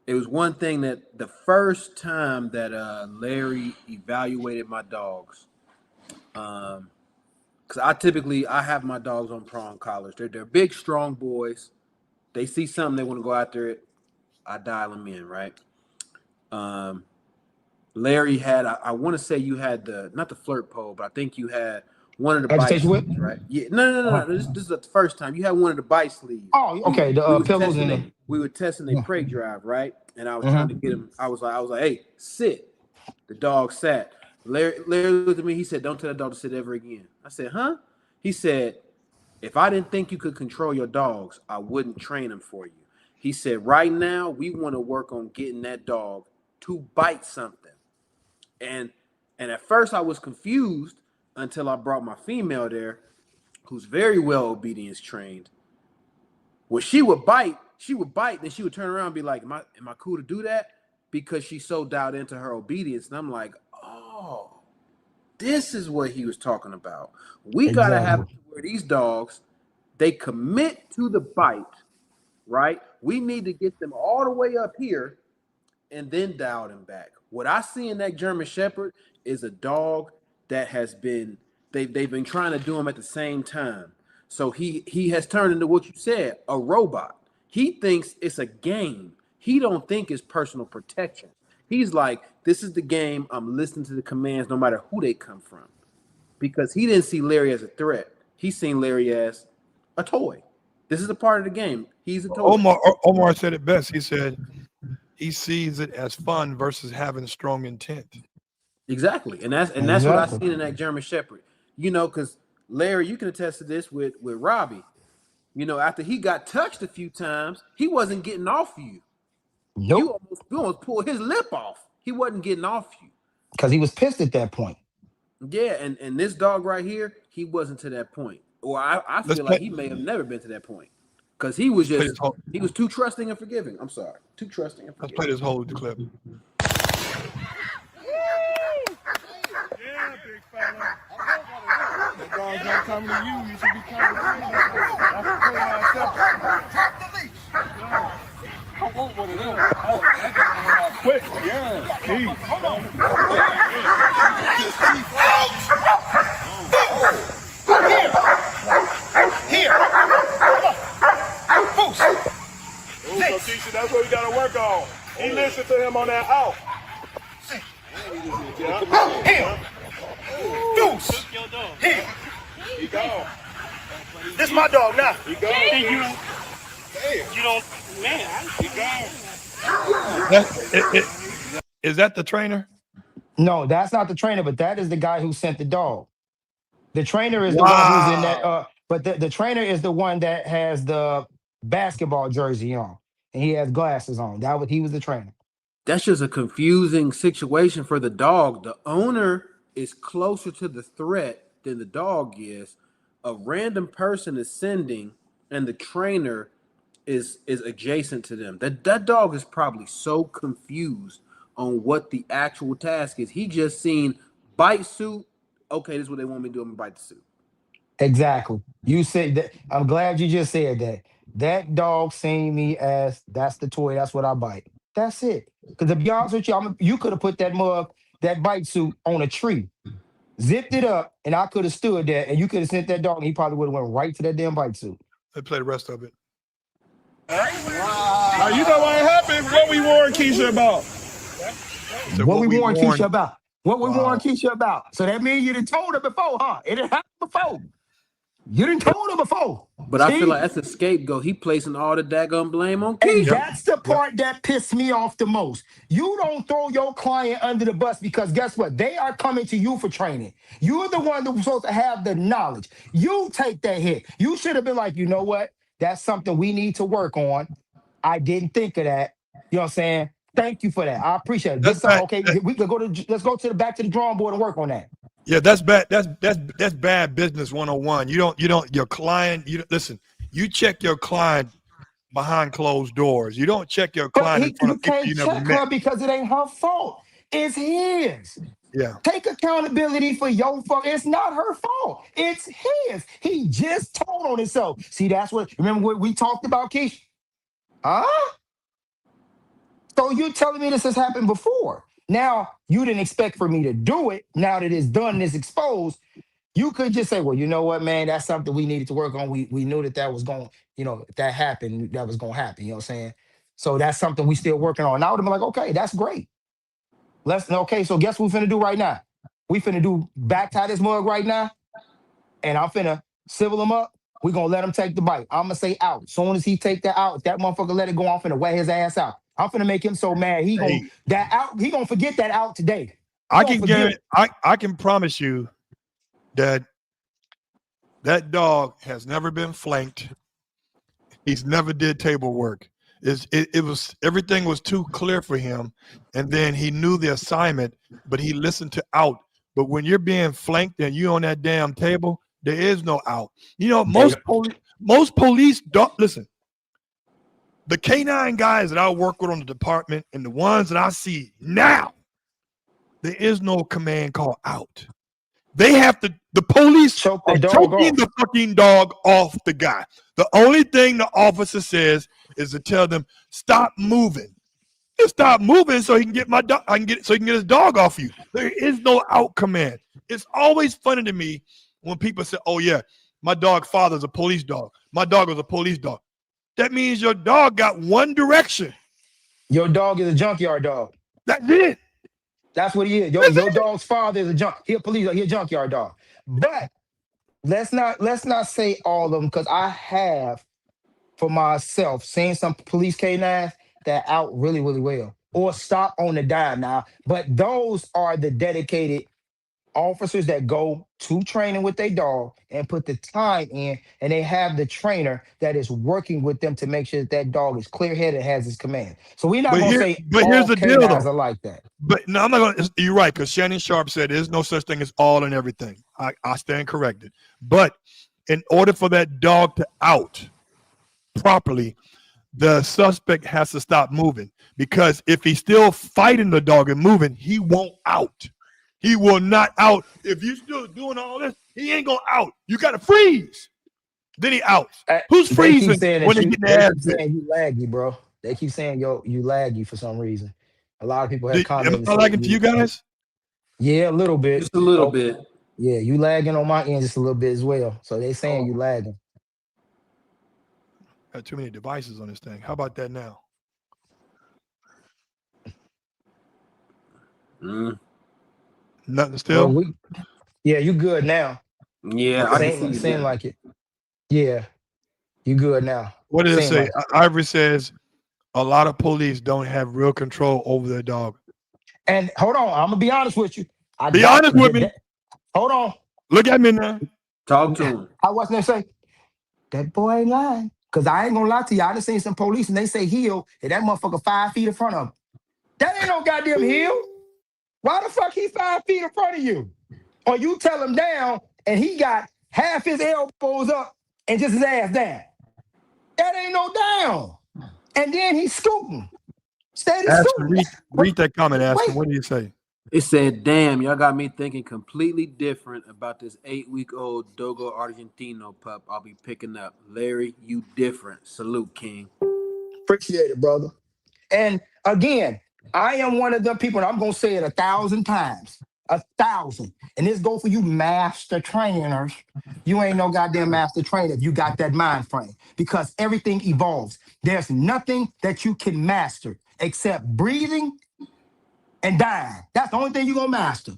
It was one thing that the first time that Larry evaluated my dogs, because I have my dogs on prong collars. They're big, strong boys. They see something, they want to go after it. I dial them in, right? Larry had, I want to say you had not the flirt pole, but I think you had one of the bite sleeves, right? Yeah, no. This is the first time you had one of the bite sleeves. Oh, okay. The pillows and we were testing a prey drive, right? And I was trying to get him. I was like, hey, sit. The dog sat. Larry looked at me. He said, "Don't tell that dog to sit ever again." I said, "Huh?" He said, "If I didn't think you could control your dogs, I wouldn't train them for you." He said, "Right now, we want to work on getting that dog to bite something." And at first I was confused until I brought my female there, who's very well obedience trained. When she would bite, then she would turn around and be like, am I cool to do that? Because she's so dialed into her obedience. And I'm like, oh, this is what he was talking about. We got to have where these dogs, they commit to the bite, right? We need to get them all the way up here and then dial them back. What I see in that German Shepherd is a dog that has been, they've been trying to do him at the same time. So he has turned into what you said, a robot. He thinks it's a game. He don't think it's personal protection. He's like, this is the game. I'm listening to the commands no matter who they come from. Because he didn't see Larry as a threat. He's seen Larry as a toy. This is a part of the game. He's a toy. Omar said it best. He said he sees it as fun versus having strong intent. Exactly. And that's what I seen in that German Shepherd. You know, because Larry, you can attest to this with Robbie. You know, after he got touched a few times, he wasn't getting off you. Nope. You almost pulled his lip off. He wasn't getting off you. Because he was pissed at that point. Yeah, and this dog right here, he wasn't to that point. Or I feel like he may have never been to that point. Because he was too trusting and forgiving. I'm sorry. Too trusting and forgiving. Let's play this whole clip. Yeah, big fella. That dog's not coming to you. You should be coming to me. I can play myself. Drop the leash. Yeah. I want one of them. Oh, that dog quick. Yeah. Jeez. Hold on. Here. He listened to him on that out. Him. Deuce. Him. He gone. This my dog now. He gone. You don't, man. He gone. Is that the trainer? No, that's not the trainer, but that is the guy who sent the dog. The trainer is the one who's in that. But the trainer is the one that has the basketball jersey on, and he has glasses on. He was the trainer. That's just a confusing situation for the dog. The owner is closer to the threat than the dog is. A random person is sending, and the trainer is adjacent to them. That dog is probably so confused on what the actual task is. He just seen bite suit. Okay, this is what they want me to do. I'm gonna bite the suit. Exactly. You said that. I'm glad you just said that. That dog seen me as that's the toy. That's what I bite. That's it. Because to be honest with you, you could have put that mug, that bite suit on a tree, zipped it up, and I could have stood there, and you could have sent that dog, and he probably would have went right to that damn bite suit. Let's play the rest of it. Now, you know what happened? What we warned Keisha about? So What we warned Keisha warned- about. What we warned Keisha about. So that means you done told her before, huh? It didn't happen before. You didn't told her before. But I feel like that's a scapegoat. He placing all the daggone blame on And Keisha. that's the part that pissed me off the most. You don't throw your client under the bus because guess what? They are coming to you for training. You're the one that's supposed to have the knowledge. You take that hit. You should have been like, you know what? That's something we need to work on. I didn't think of that. You know what I'm saying? Thank you for that. I appreciate it. That's right. Okay, we could let's go to back to the drawing board and work on that. Yeah, that's bad. That's bad business 101. You don't your client. Listen. You check your client behind closed doors. You don't check your client in front of people you never met. You can't check her because it ain't her fault. It's his. Yeah. Take accountability for your fault. It's not her fault. It's his. He just told on himself. See, that's what. Remember what we talked about, Keisha? Huh? So you telling me this has happened before? Now you didn't expect for me to do it. Now that it's done and it's exposed, you could just say, well, you know what, man, that's something we needed to work on. We knew that was going, if that happened, that was going to happen. You know what I'm saying? So that's something we still working on. And I would have been like, okay, that's great. Okay, so guess what we finna do right now? We finna do back tie this mug right now. And I'm finna civil him up. We're going to let him take the bite. I'm going to say out. As soon as he take that out, if that motherfucker let it go, I'm finna wet his ass out. I'm finna make him so mad. He gonna forget that out today. I can promise you that dog has never been flanked. He's never did table work. It was everything was too clear for him, and then he knew the assignment, but he listened to out. But when you're being flanked and you on that damn table, there is no out. Most police don't listen. The K9 guys that I work with on the department and the ones that I see now, there is no command call out. They have to, the police choking the fucking dog off the guy. The only thing the officer says is to tell them, stop moving. Just stop moving so he can get so he can get his dog off you. There is no out command. It's always funny to me when people say, oh yeah, my dog father's a police dog. My dog was a police dog. That means your dog got one direction. Your dog is a junkyard dog. That's it. That's what he is. Your dog's father is he a junkyard dog. But let's not say all of them, because I have for myself seen some police K9s that out really, really well. Or stop on the dime now. But those are the dedicated officers that go to training with their dog and put the time in, and they have the trainer that is working with them to make sure that dog is clear-headed and has his command. So we're not going to say but all here's the deal, K9s though. are like that. But no, I'm not going to. You're right, because Shannon Sharp said there's no such thing as all and everything. I stand corrected. But in order for that dog to out properly, the suspect has to stop moving, because if he's still fighting the dog and moving, he won't out. He will not out. If you're still doing all this, he ain't gonna out. You gotta freeze. Then he outs. Who's freezing when they get their ass beat? Saying you laggy, bro. They keep saying you laggy for some reason. A lot of people have commented. Am I lagging to you guys? Yeah, a little bit. Just a little bit. Yeah, you lagging on my end just a little bit as well. So they saying you lagging. Got too many devices on this thing. How about that now? Nothing still. Well, yeah, you good now. Yeah, I can see you Seem now. like it. Yeah, you good now. What did it Seem say? like it. Ivory says a lot of police don't have real control over their dog. And hold on, I'm gonna be honest with you. Be honest with me. Hold on. Look at me now. Talk to him. I wasn't gonna say that boy ain't lying. Cause I ain't gonna lie to you. I done seen some police and they say heel, and that motherfucker 5 feet in front of him. That ain't no goddamn heel. Why the fuck he 5 feet in front of you? Or you tell him down and he got half his elbows up and just his ass down. That ain't no down. And then he's scooting. Steady scooting. Read that comment, Aston. What do you say? It said, damn, y'all got me thinking completely different about this 8-week-old Dogo Argentino pup I'll be picking up. Larry, you different. Salute, King. Appreciate it, brother. And again, I am one of them people, and I'm going to say it 1,000 times. 1,000. And this go for you master trainers. You ain't no goddamn master trainer if you got that mind frame. Because everything evolves. There's nothing that you can master except breathing and dying. That's the only thing you're going to master.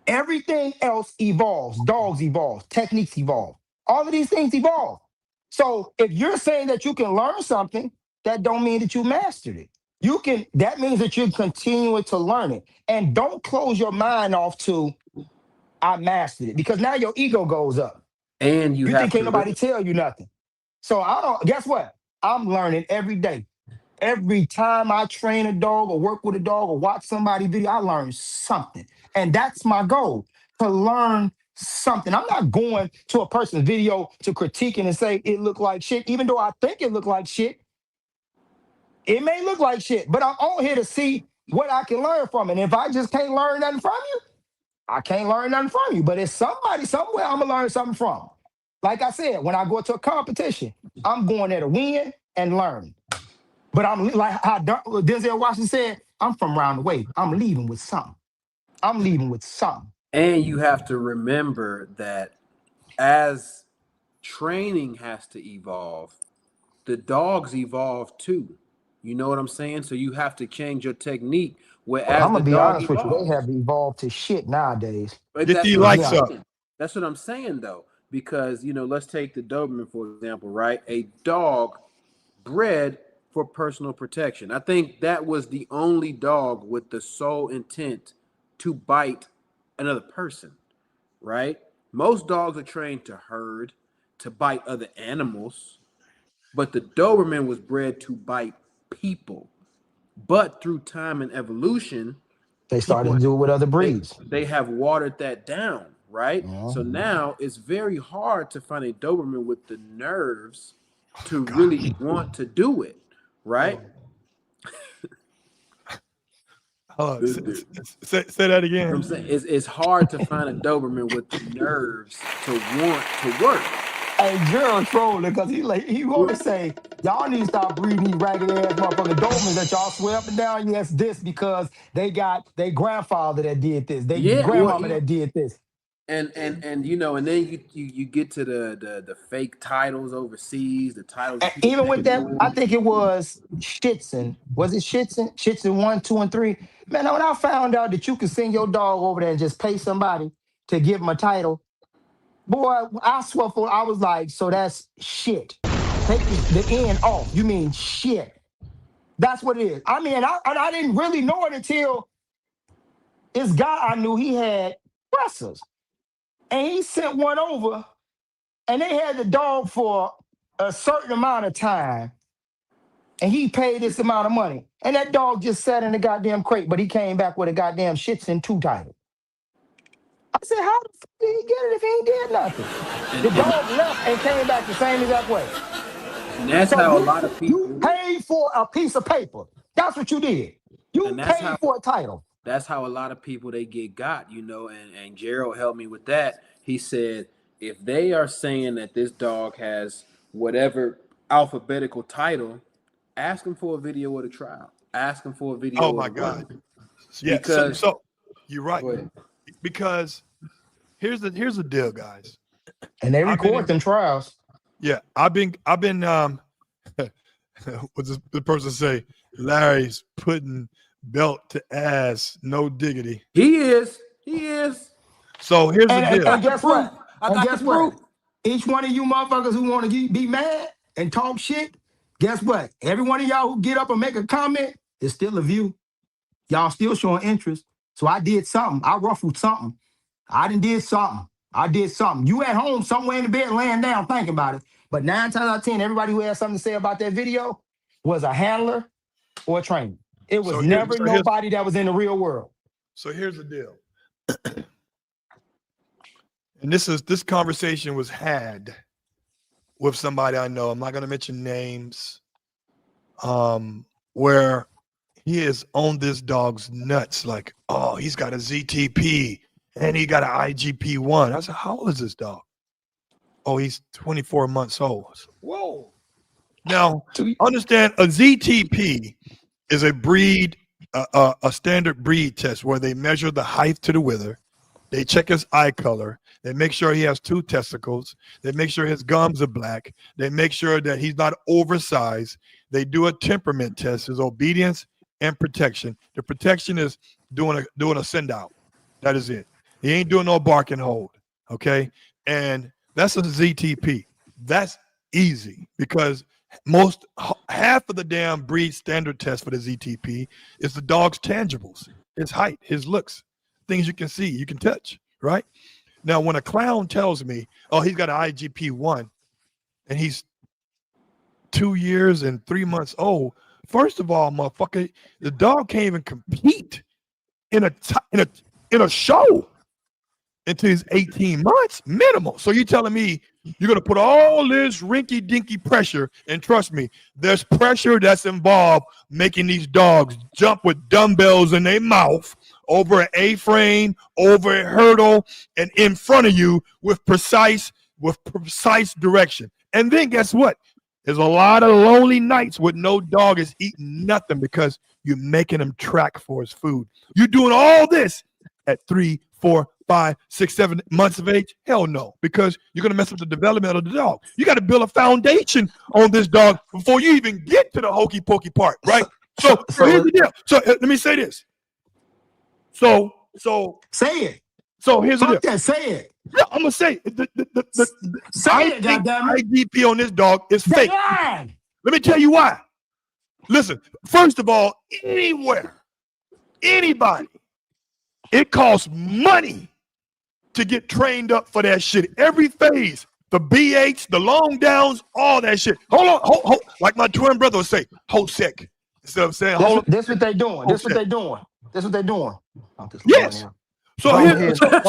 Everything else evolves. Dogs evolve. Techniques evolve. All of these things evolve. So if you're saying that you can learn something, that don't mean that you mastered it. That means that you're continuing to learn it. And don't close your mind off to, I mastered it. Because now your ego goes up. And you think can't nobody tell you nothing. So guess what? I'm learning every day. Every time I train a dog or work with a dog or watch somebody's video, I learn something. And that's my goal, to learn something. I'm not going to a person's video to critique it and say it looked like shit, even though I think it looked like shit. It may look like shit, but I'm on here to see what I can learn from it. And if I just can't learn nothing from you, I can't learn nothing from you. But it's somebody somewhere I'm going to learn something from. Like I said, when I go to a competition, I'm going there to win and learn. But I'm like how Denzel Washington said, I'm from around the way. I'm leaving with something. And you have to remember that as training has to evolve, the dogs evolve too. You know what I'm saying? So you have to change your technique. Whereas I'm gonna be honest with you, evolves. they have evolved to shit nowadays. That's what I'm saying though, because let's take the Doberman for example, right? A dog bred for personal protection. I think that was the only dog with the sole intent to bite another person, right? Most dogs are trained to herd, to bite other animals, but the Doberman was bred to bite people. But through time and evolution, they started to do it with other breeds. They have watered that down, right? Mm-hmm. So now it's very hard to find a Doberman with the nerves to really want to do it, right? Say that again. I'm saying it's hard to find a Doberman with the nerves to want to work. Hey, Gerald trolling because he want to say y'all need to stop breeding these ragged ass motherfucking Dobermans that y'all swear up and down. Yes, this because they got their grandfather that did this, grandmama that did this. And then you get to the fake titles overseas, the titles. And even with that, I think it was Schitzen. Was it Schitzen? Schitzen 1, 2, and 3. Man, when I found out that you could send your dog over there and just pay somebody to give him a title, boy, I swear I was like, so that's shit. Take the end off. You mean shit. That's what it is. I mean, I didn't really know it until this guy I knew, he had wrestlers. And he sent one over, and they had the dog for a certain amount of time. And he paid this amount of money. And that dog just sat in the goddamn crate, but he came back with a goddamn Schitzen 2 title. I said, how the fuck did he get it if he ain't did nothing? The dog left and came back the same exact way. And that's how a lot of people... You paid for a piece of paper. That's what you did. You paid for a title. That's how a lot of people, they get got, and Gerald helped me with that. He said, if they are saying that this dog has whatever alphabetical title, ask them for a video of the trial. Ask them for a video. Oh, my God. Yeah, because, so you're right. Because here's the deal, guys. And they record them trials. Yeah, I've been what's the person say? Larry's putting belt to ass, no diggity. He is. He is. So here's the And deal. guess what? I And got guess the what? proof. Each one of you motherfuckers who want to be mad and talk shit, guess what? Every one of y'all who get up and make a comment is still a view. Y'all still showing interest. So I did something. I ruffled something. I did something. I did something. You at home somewhere in the bed laying down thinking about it. But 9 times out of 10, everybody who had something to say about that video was a handler or a trainer. It was never nobody that was in the real world. So here's the deal. And this conversation was had with somebody I know. I'm not going to mention names. Where he is on this dog's nuts, like, oh, he's got a ZTP and he got an IGP-1. I said, how old is this dog? Oh, he's 24 months old. I said, whoa. Now, understand a ZTP is a breed, a standard breed test where they measure the height to the wither. They check his eye color. They make sure he has 2 testicles. They make sure his gums are black. They make sure that he's not oversized. They do a temperament test, his obedience and protection. The protection is doing a send out. That is it. He ain't doing no bark and hold. Okay. And that's a ZTP. That's easy because half of the damn breed standard test for the ZTP is the dog's tangibles, his height, his looks, things you can see, you can touch, right? Now, when a clown tells me, oh, he's got an IGP-1 and he's 2 years and 3 months old, first of all, motherfucker, the dog can't even compete in a show until he's 18 months minimal. So you're telling me you're going to put all this rinky-dinky pressure, and trust me, there's pressure that's involved making these dogs jump with dumbbells in their mouth over an A-frame, over a hurdle, and in front of you with precise direction. And then guess what? There's a lot of lonely nights with no dog is eating nothing because you're making him track for his food. You're doing all this at 3, 4, 5, 6, 7 months of age? Hell no, because you're going to mess up the development of the dog. You got to build a foundation on this dog before you even get to the hokey pokey part, right? So here's the deal. So let me say this. So say it. So here's the deal. Say it. Yeah, I'm gonna say IGP on this dog is fake. Let me tell you why. Listen, first of all, anybody, it costs money to get trained up for that shit. Every phase, the BH, the long downs, all that shit. Hold on, like my twin brother would say, hold sick. Instead of saying, hold on. This what they doing. This what they doing. Yes. So here's the deal. Put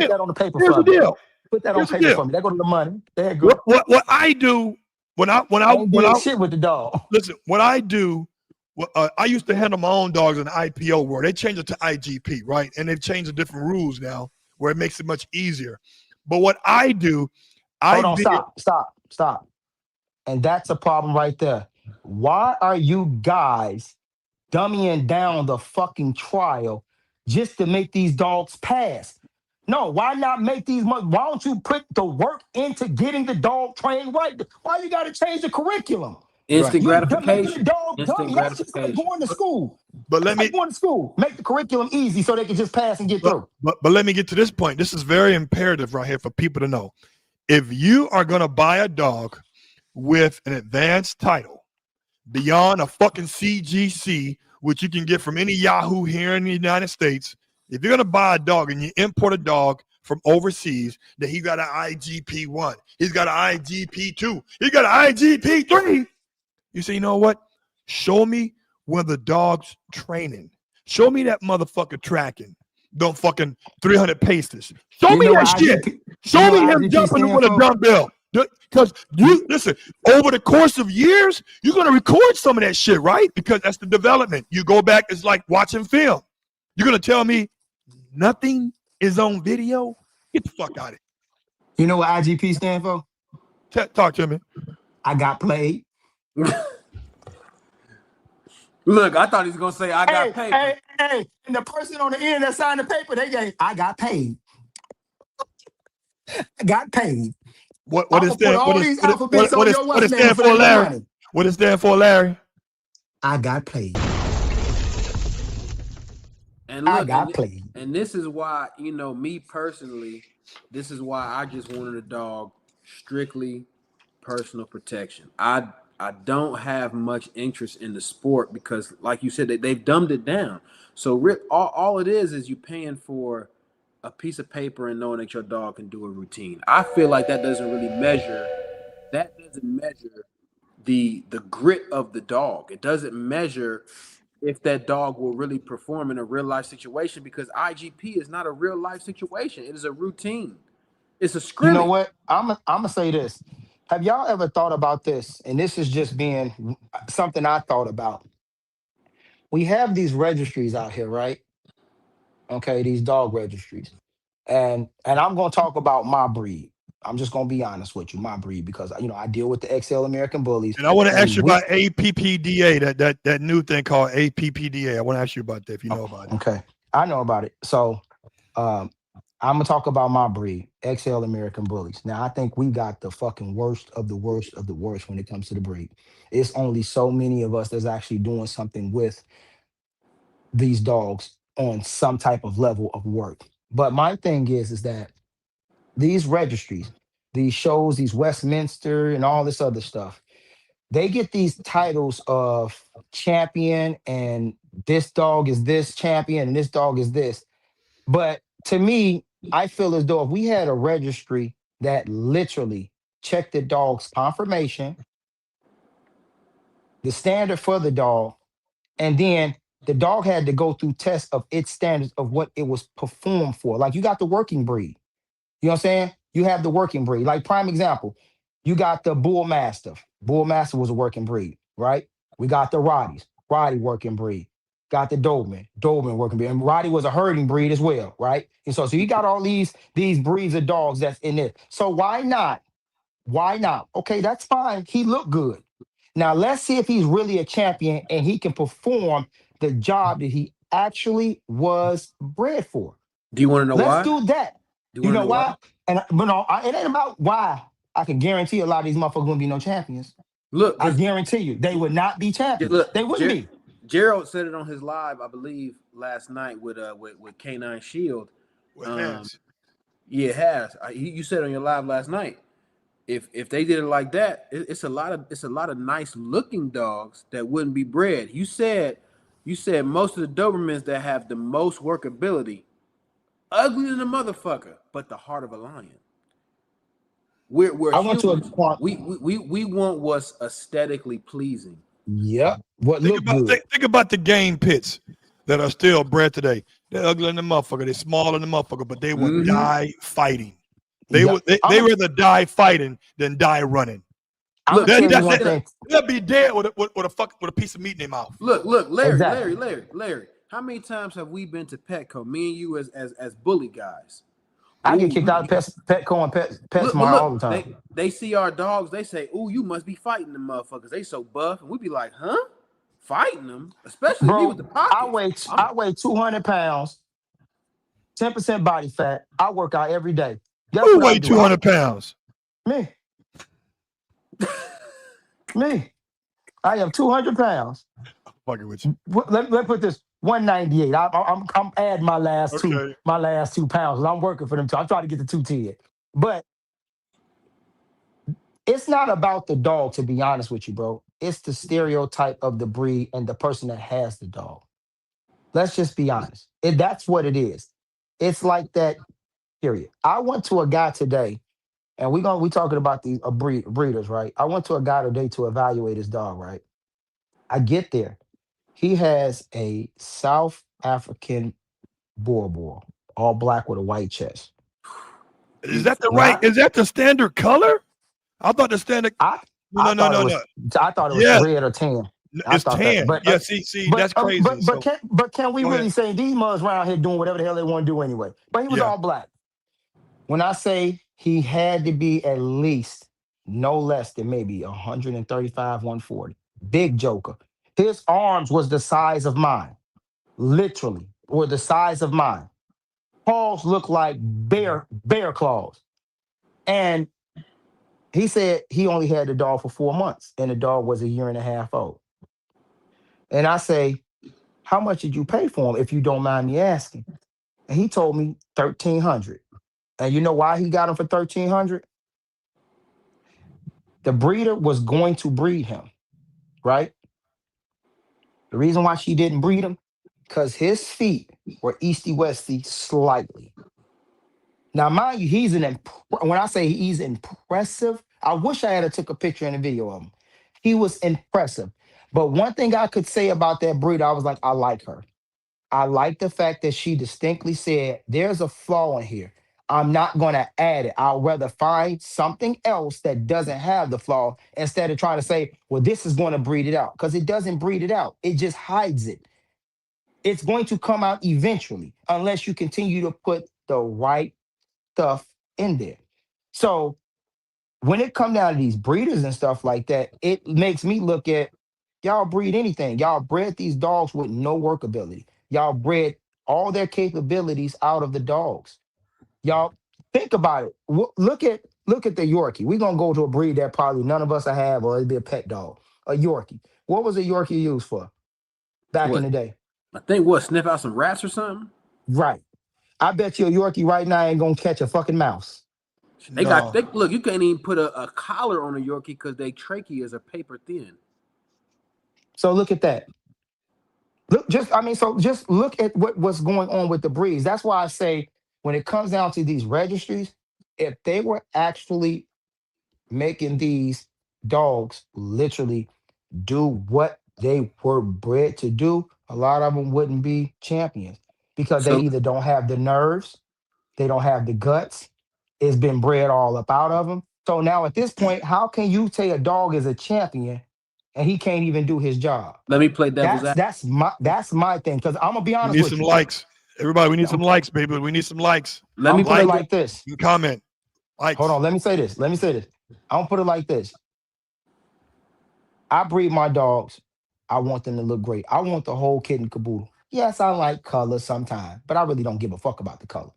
that on the paper. Here's the deal. Put that on paper for me. That go to the money. There you go. What I do when I shit with the dog. Listen, what I do, I used to handle my own dogs in the IPO world. They changed it to IGP, right? And they've changed the different rules now where it makes it much easier. But what I do, stop. And that's a problem right there. Why are you guys dummying down the fucking trial just to make these dogs pass? No, why not make these? Why don't you put the work into getting the dog trained right? Why you got to change the curriculum? Instant gratification. Instant gratification. Going to school. But let me go to school. Make the curriculum easy so they can just pass and get through. But let me get to this point. This is very imperative right here for people to know. If you are gonna buy a dog with an advanced title beyond a fucking CGC, which you can get from any Yahoo here in the United States, if you're gonna buy a dog and you import a dog from overseas, that he got an IGP-1, he's got an IGP-2, he got an IGP-3. You say, you know what? Show me where the dog's training. Show me that motherfucker tracking. Don't fucking 300 paces. Show me that shit. Show me him jumping with a dumbbell. Because you listen, over the course of years, you're gonna record some of that shit, right? Because that's the development. You go back, it's like watching film. You're gonna tell me nothing is on video? Get the fuck out of here. You know what IGP stand for? Talk to me. I got played. Look, I thought he was gonna say I got paid. Hey, and the person on the end that signed the paper, they gave, I got paid. I got paid. What it stand for, Larry? What it stand for, Larry? I got paid. And I look, got played. and this is why, me personally, this is why I just wanted a dog strictly personal protection. I don't have much interest in the sport because, like you said, they've dumbed it down. So all it is you paying for a piece of paper and knowing that your dog can do a routine. I feel like that doesn't really measure. That doesn't measure the grit of the dog. It doesn't measure if that dog will really perform in a real life situation because IGP is not a real life situation. It is a routine. It's a You know scrimmage. what? I'm gonna say this. Have y'all ever thought about this? And this is just being something I thought about. We have these registries out here, right? Okay, these dog registries. And I'm gonna talk about my breed. I'm just gonna be honest with you, my breed, because I deal with the XL American bullies. And I want to ask And you about APPDA, that new thing called APPDA. I want to ask you about that if you know about it. Okay, I know about it. So um, I'm gonna talk about my breed, XL American bullies. Now I think we got the fucking worst of the worst of the worst when it comes to the breed. It's only so many of us that's actually doing something with these dogs on some type of level of work. But my thing is that these registries, these shows, these Westminster and all this other stuff, they get these titles of champion and this dog is this champion and this dog is this. But to me, I feel as though if we had a registry that literally checked the dog's confirmation, the standard for the dog, and then the dog had to go through tests of its standards of what it was performed for. Like you got the working breed. You know what I'm saying? You have the working breed. Like prime example, you got the Bull Mastiff. Bull Mastiff was a working breed, right? We got the Roddies. Roddy working breed. Got the Doberman. Doberman working breed. And Roddy was a herding breed as well, right? And so you got all these breeds of dogs that's in it. So why not? Why not? Okay, that's fine. He looked good. Now let's see if he's really a champion and he can perform the job that he actually was bred for. Do you want to know Let's why? do that. Do you You want to know know why? why? But no, it ain't about why. I can guarantee a lot of these motherfuckers wouldn't be no champions. Look, I because guarantee you, they would not be champions. look, They wouldn't be. Gerald said it on his live, I believe, last night with K9 Shield. With hands. Yeah, it has. You said on your live last night. If they did it like that, it's a lot of nice looking dogs that wouldn't be bred. You said most of the Dobermans that have the most workability, ugly than a motherfucker, but the heart of a lion. We're I went to a humans. We want what's aesthetically pleasing. Yep. What looked good. Think about the game pits that are still bred today. They're ugly in the motherfucker. They're smaller than the motherfucker, but they will die fighting. They rather die fighting than die running. I'm gonna tell you one thing. They'll be dead with a piece of meat in their mouth. Look, Larry. How many times have we been to Petco? Me and you as bully guys. I get kicked out of Petco and PetSmart all the time. They see our dogs. They say, "Ooh, you must be fighting them motherfuckers. They so buff." And we be like, "Huh? Fighting them? Especially me with the pockets." I weigh 200 pounds, 10% body fat. I work out every day. Who weigh 200 pounds? Me. Me. I am 200 pounds. I'm fucking with you. Let me put this 198. I'm adding my last two pounds. I'm working for them too. I'm trying to get to 210. But it's not about the dog, to be honest with you, bro. It's the stereotype of the breed and the person that has the dog. Let's just be honest. That's what it is. It's like that, period. I went to a guy today, and we talking about these breeders, right? I went to a guy today to evaluate his dog, right? I get there. He has a South African Boer, all black with a white chest. Is that Is that the standard color? I thought the standard. No. I thought it was red or tan. It's tan. That's crazy. But can we really say these mugs around here doing whatever the hell they want to do anyway? But he was all black. When I say he had to be at least no less than maybe 135, 140. Big joker. His arms was the size of mine. Literally, were the size of mine. Paws looked like bear claws. And he said he only had the dog for 4 months, and the dog was 1.5 years old. And I say, how much did you pay for him, if you don't mind me asking? And he told me $1,300. And you know why he got him for $1,300? The breeder was going to breed him, right? The reason why she didn't breed him, because his feet were easty-westy slightly. Now, mind you, when I say he's impressive, I wish I had took a picture and a video of him. He was impressive. But one thing I could say about that breed, I was like, I like her. I like the fact that she distinctly said, there's a flaw in here. I'm not going to add it. I'll rather find something else that doesn't have the flaw instead of trying to say, well, this is going to breed it out. Because it doesn't breed it out. It just hides it. It's going to come out eventually unless you continue to put the right stuff in there. So when it comes down to these breeders and stuff like that, it makes me look at, y'all breed anything. Y'all bred these dogs with no work ability. Y'all bred all their capabilities out of the dogs. Y'all think about it. Look at the Yorkie. We're gonna go to a breed that probably none of us have, or it'd be a pet dog. A Yorkie. What was a Yorkie used for back in the day? I think sniff out some rats or something. Right. I bet you a Yorkie right now ain't gonna catch a fucking mouse. Look, you can't even put a collar on a Yorkie because they tracheas are paper thin. So look at that. Just look at what's going on with the breeds. That's why I say when it comes down to these registries, if they were actually making these dogs literally do what they were bred to do, a lot of them wouldn't be champions because they either don't have the nerves, they don't have the guts. It's been bred all up out of them. So now at this point, how can you say a dog is a champion and he can't even do his job? Let me play devil's advocate. That's my thing. Because I'm gonna be honest with you. We need some likes. Everybody, we need some likes, baby. We need some likes. Let me put it like this. You comment. Likes. Hold on. Let me say this. I'm gonna put it like this. I breed my dogs. I want them to look great. I want the whole kit and caboodle. Yes, I like color sometimes, but I really don't give a fuck about the color.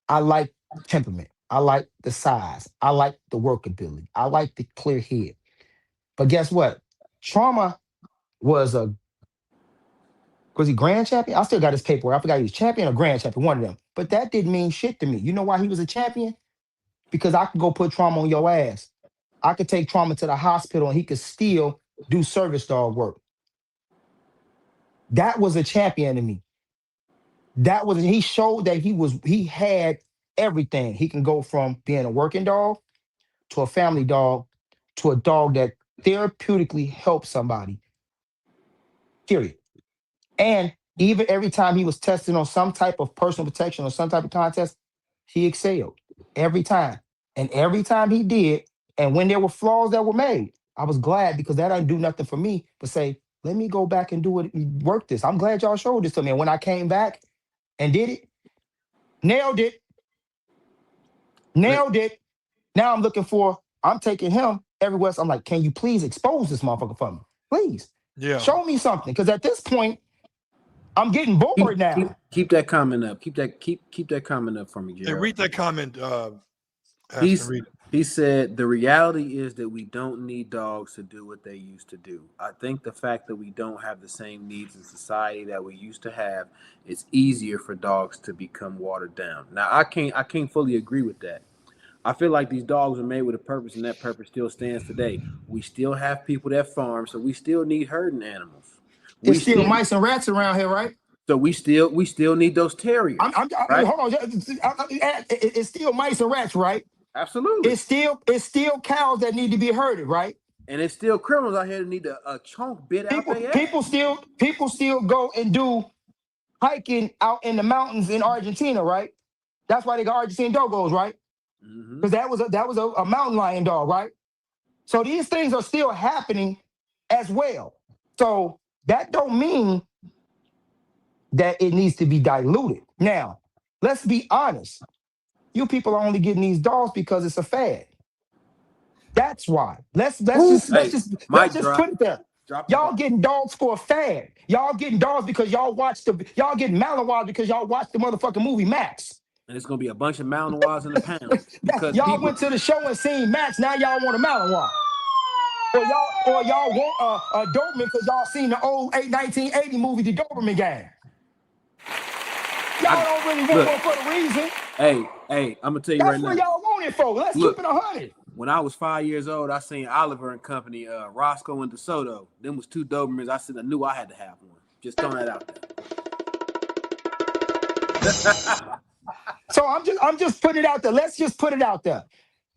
I like temperament. I like the size. I like the workability. I like the clear head. But guess what? Trauma was he grand champion? I still got his paperwork. I forgot he was champion or grand champion, one of them. But that didn't mean shit to me. You know why he was a champion? Because I could go put Trauma on your ass. I could take Trauma to the hospital and he could still do service dog work. That was a champion to me. He showed that he had everything. He can go from being a working dog to a family dog to a dog that therapeutically helps somebody. Period. And even every time he was tested on some type of personal protection or some type of contest, he excelled every time. And every time he did, and when there were flaws that were made, I was glad because that didn't do nothing for me but say, let me go back and do it, work this. I'm glad y'all showed this to me. And when I came back and did it, nailed it. Now I'm taking him everywhere. So I'm like, can you please expose this motherfucker for me? Please. Yeah. Show me something. Because at this point, I'm getting bored now. Keep that comment up. Keep that comment up for me, Gerald. Hey, read that comment. He said, the reality is that we don't need dogs to do what they used to do. I think the fact that we don't have the same needs in society that we used to have, it's easier for dogs to become watered down. Now, I can't fully agree with that. I feel like these dogs are made with a purpose, and that purpose still stands today. We still have people that farm, so we still need herding animals. There's still mice and rats around here, right? So we still need those terriers. Right? Hold on. It's still mice and rats, right? Absolutely. It's still cows that need to be herded, right? And it's still criminals out here that need a chunk bit out their ass. People still go and do hiking out in the mountains in Argentina, right? That's why they got Argentine doggos, right? Because that was a mountain lion dog, right? So these things are still happening as well. So that don't mean that it needs to be diluted. Now, let's be honest. You people are only getting these dogs because it's a fad. That's why. Let's just put it there. Y'all getting dogs for a fad. Y'all getting dogs because y'all getting Malinois because y'all watched the motherfucking movie Max. And it's gonna be a bunch of Malinois in the pound. Y'all went to the show and seen Max. Now y'all want a Malinois. y'all want a Doberman because y'all seen the old 1980 movie, The Doberman Gang. Y'all don't really want one for the reason. Hey, I'm gonna tell you right now. That's what y'all want it for. Let's keep it 100. When I was 5 years old, I seen Oliver and Company, Roscoe and DeSoto. Them was 2 Dobermans. I said I knew I had to have one. Just throwing that out there. So I'm just putting it out there. Let's just put it out there.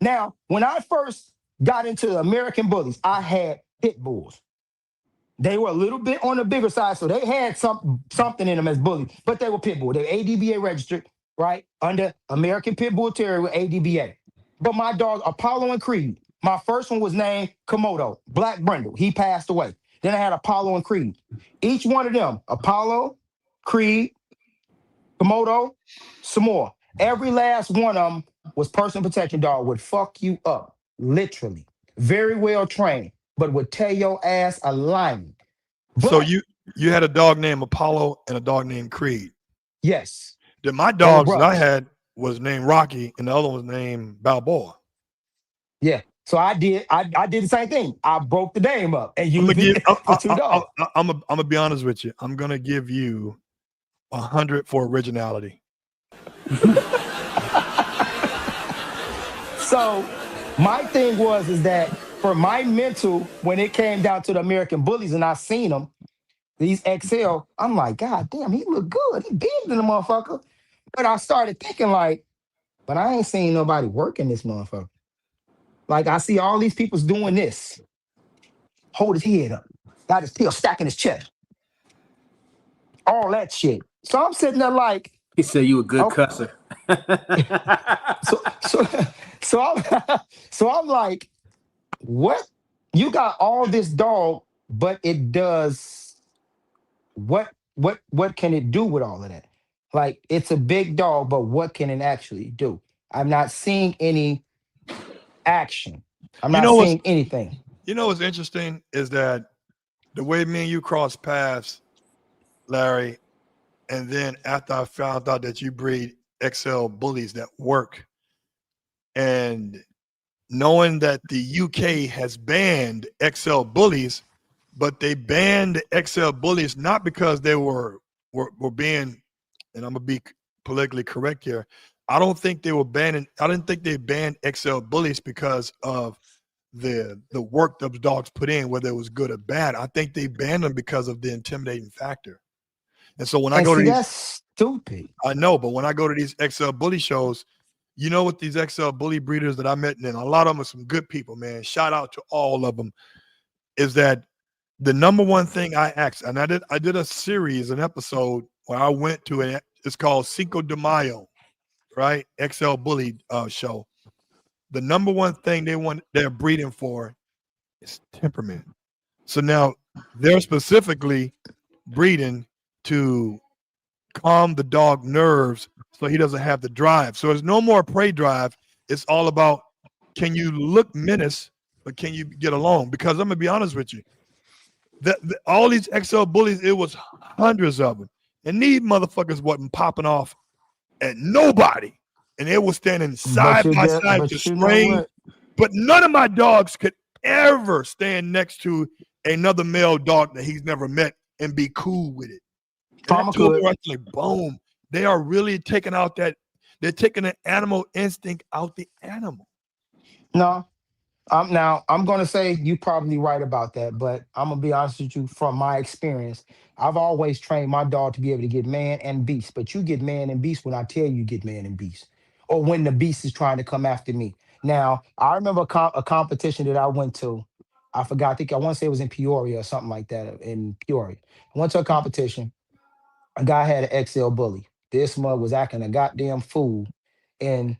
Now, when I first got into American Bullies, I had pit bulls. They were a little bit on the bigger side, so they had something in them as bullies, but they were pit bull. They were ADBA registered, right? Under American Pit Bull Terrier with ADBA. But my dogs, Apollo and Creed, my first one was named Komodo, Black Brindle. He passed away. Then I had Apollo and Creed. Each one of them, Apollo, Creed, Komodo, some more. Every last one of them was personal protection dog, would fuck you up, literally. Very well trained, but would tear your ass a line. So you had a dog named Apollo and a dog named Creed. Yes. Then my dogs that I had was named Rocky and the other one was named Balboa. Yeah. So I did the same thing. I broke the name up and used it for 2 dogs. I'm gonna be honest with you. I'm gonna give you 100 for originality. So my thing is that for my mental, when it came down to the American Bullies and I seen them, these XL, I'm like, God damn, he look good. He big than the motherfucker. But I started thinking like, but I ain't seen nobody working this motherfucker. Like I see all these people's doing this. Hold his head up. Got his tail stacking his chest. All that shit. So I'm sitting there like. He said you a good cusser. So I'm like, what? You got all this dog, but it does what can it do with all of that? Like it's a big dog, but what can it actually do? I'm not seeing any action. I'm not seeing anything. You know what's interesting is that the way me and you crossed paths, Larry, and then after I found out that you breed XL bullies that work, and knowing that the UK has banned XL bullies, but they banned the XL bullies not because they were being, and I'm gonna be politically correct here. I don't think they were banning. I didn't think they banned XL bullies because of the work those dogs put in, whether it was good or bad. I think they banned them because of the intimidating factor. And so when I go to these, that's stupid. I know, but when I go to these XL bully shows, you know what, these XL bully breeders that I met, and a lot of them are some good people, man. Shout out to all of them. Is that the number one thing I asked? And I did a series, an episode where I went to it. It's called Cinco de Mayo, right? XL bully show. The number one thing they're breeding for is temperament. So now they're specifically breeding to calm the dog nerves so he doesn't have the drive. So there's no more prey drive. It's all about, can you look menace, but can you get along? Because I'm gonna be honest with you, all these XL bullies, it was hundreds of them, and these motherfuckers wasn't popping off at nobody, and they were standing side by side to strain. But none of my dogs could ever stand next to another male dog that he's never met and be cool with it. Like, boom, they are really taking out they're taking the animal instinct out the animal. No, I'm going to say you're probably right about that, but I'm going to be honest with you, from my experience, I've always trained my dog to be able to get man and beast, but you get man and beast when I tell you get man and beast, or when the beast is trying to come after me. Now, I remember a competition that I went to. I forgot, I want to say it was in Peoria or something like that, in Peoria. I went to a competition. A guy had an XL bully. This mug was acting a goddamn fool in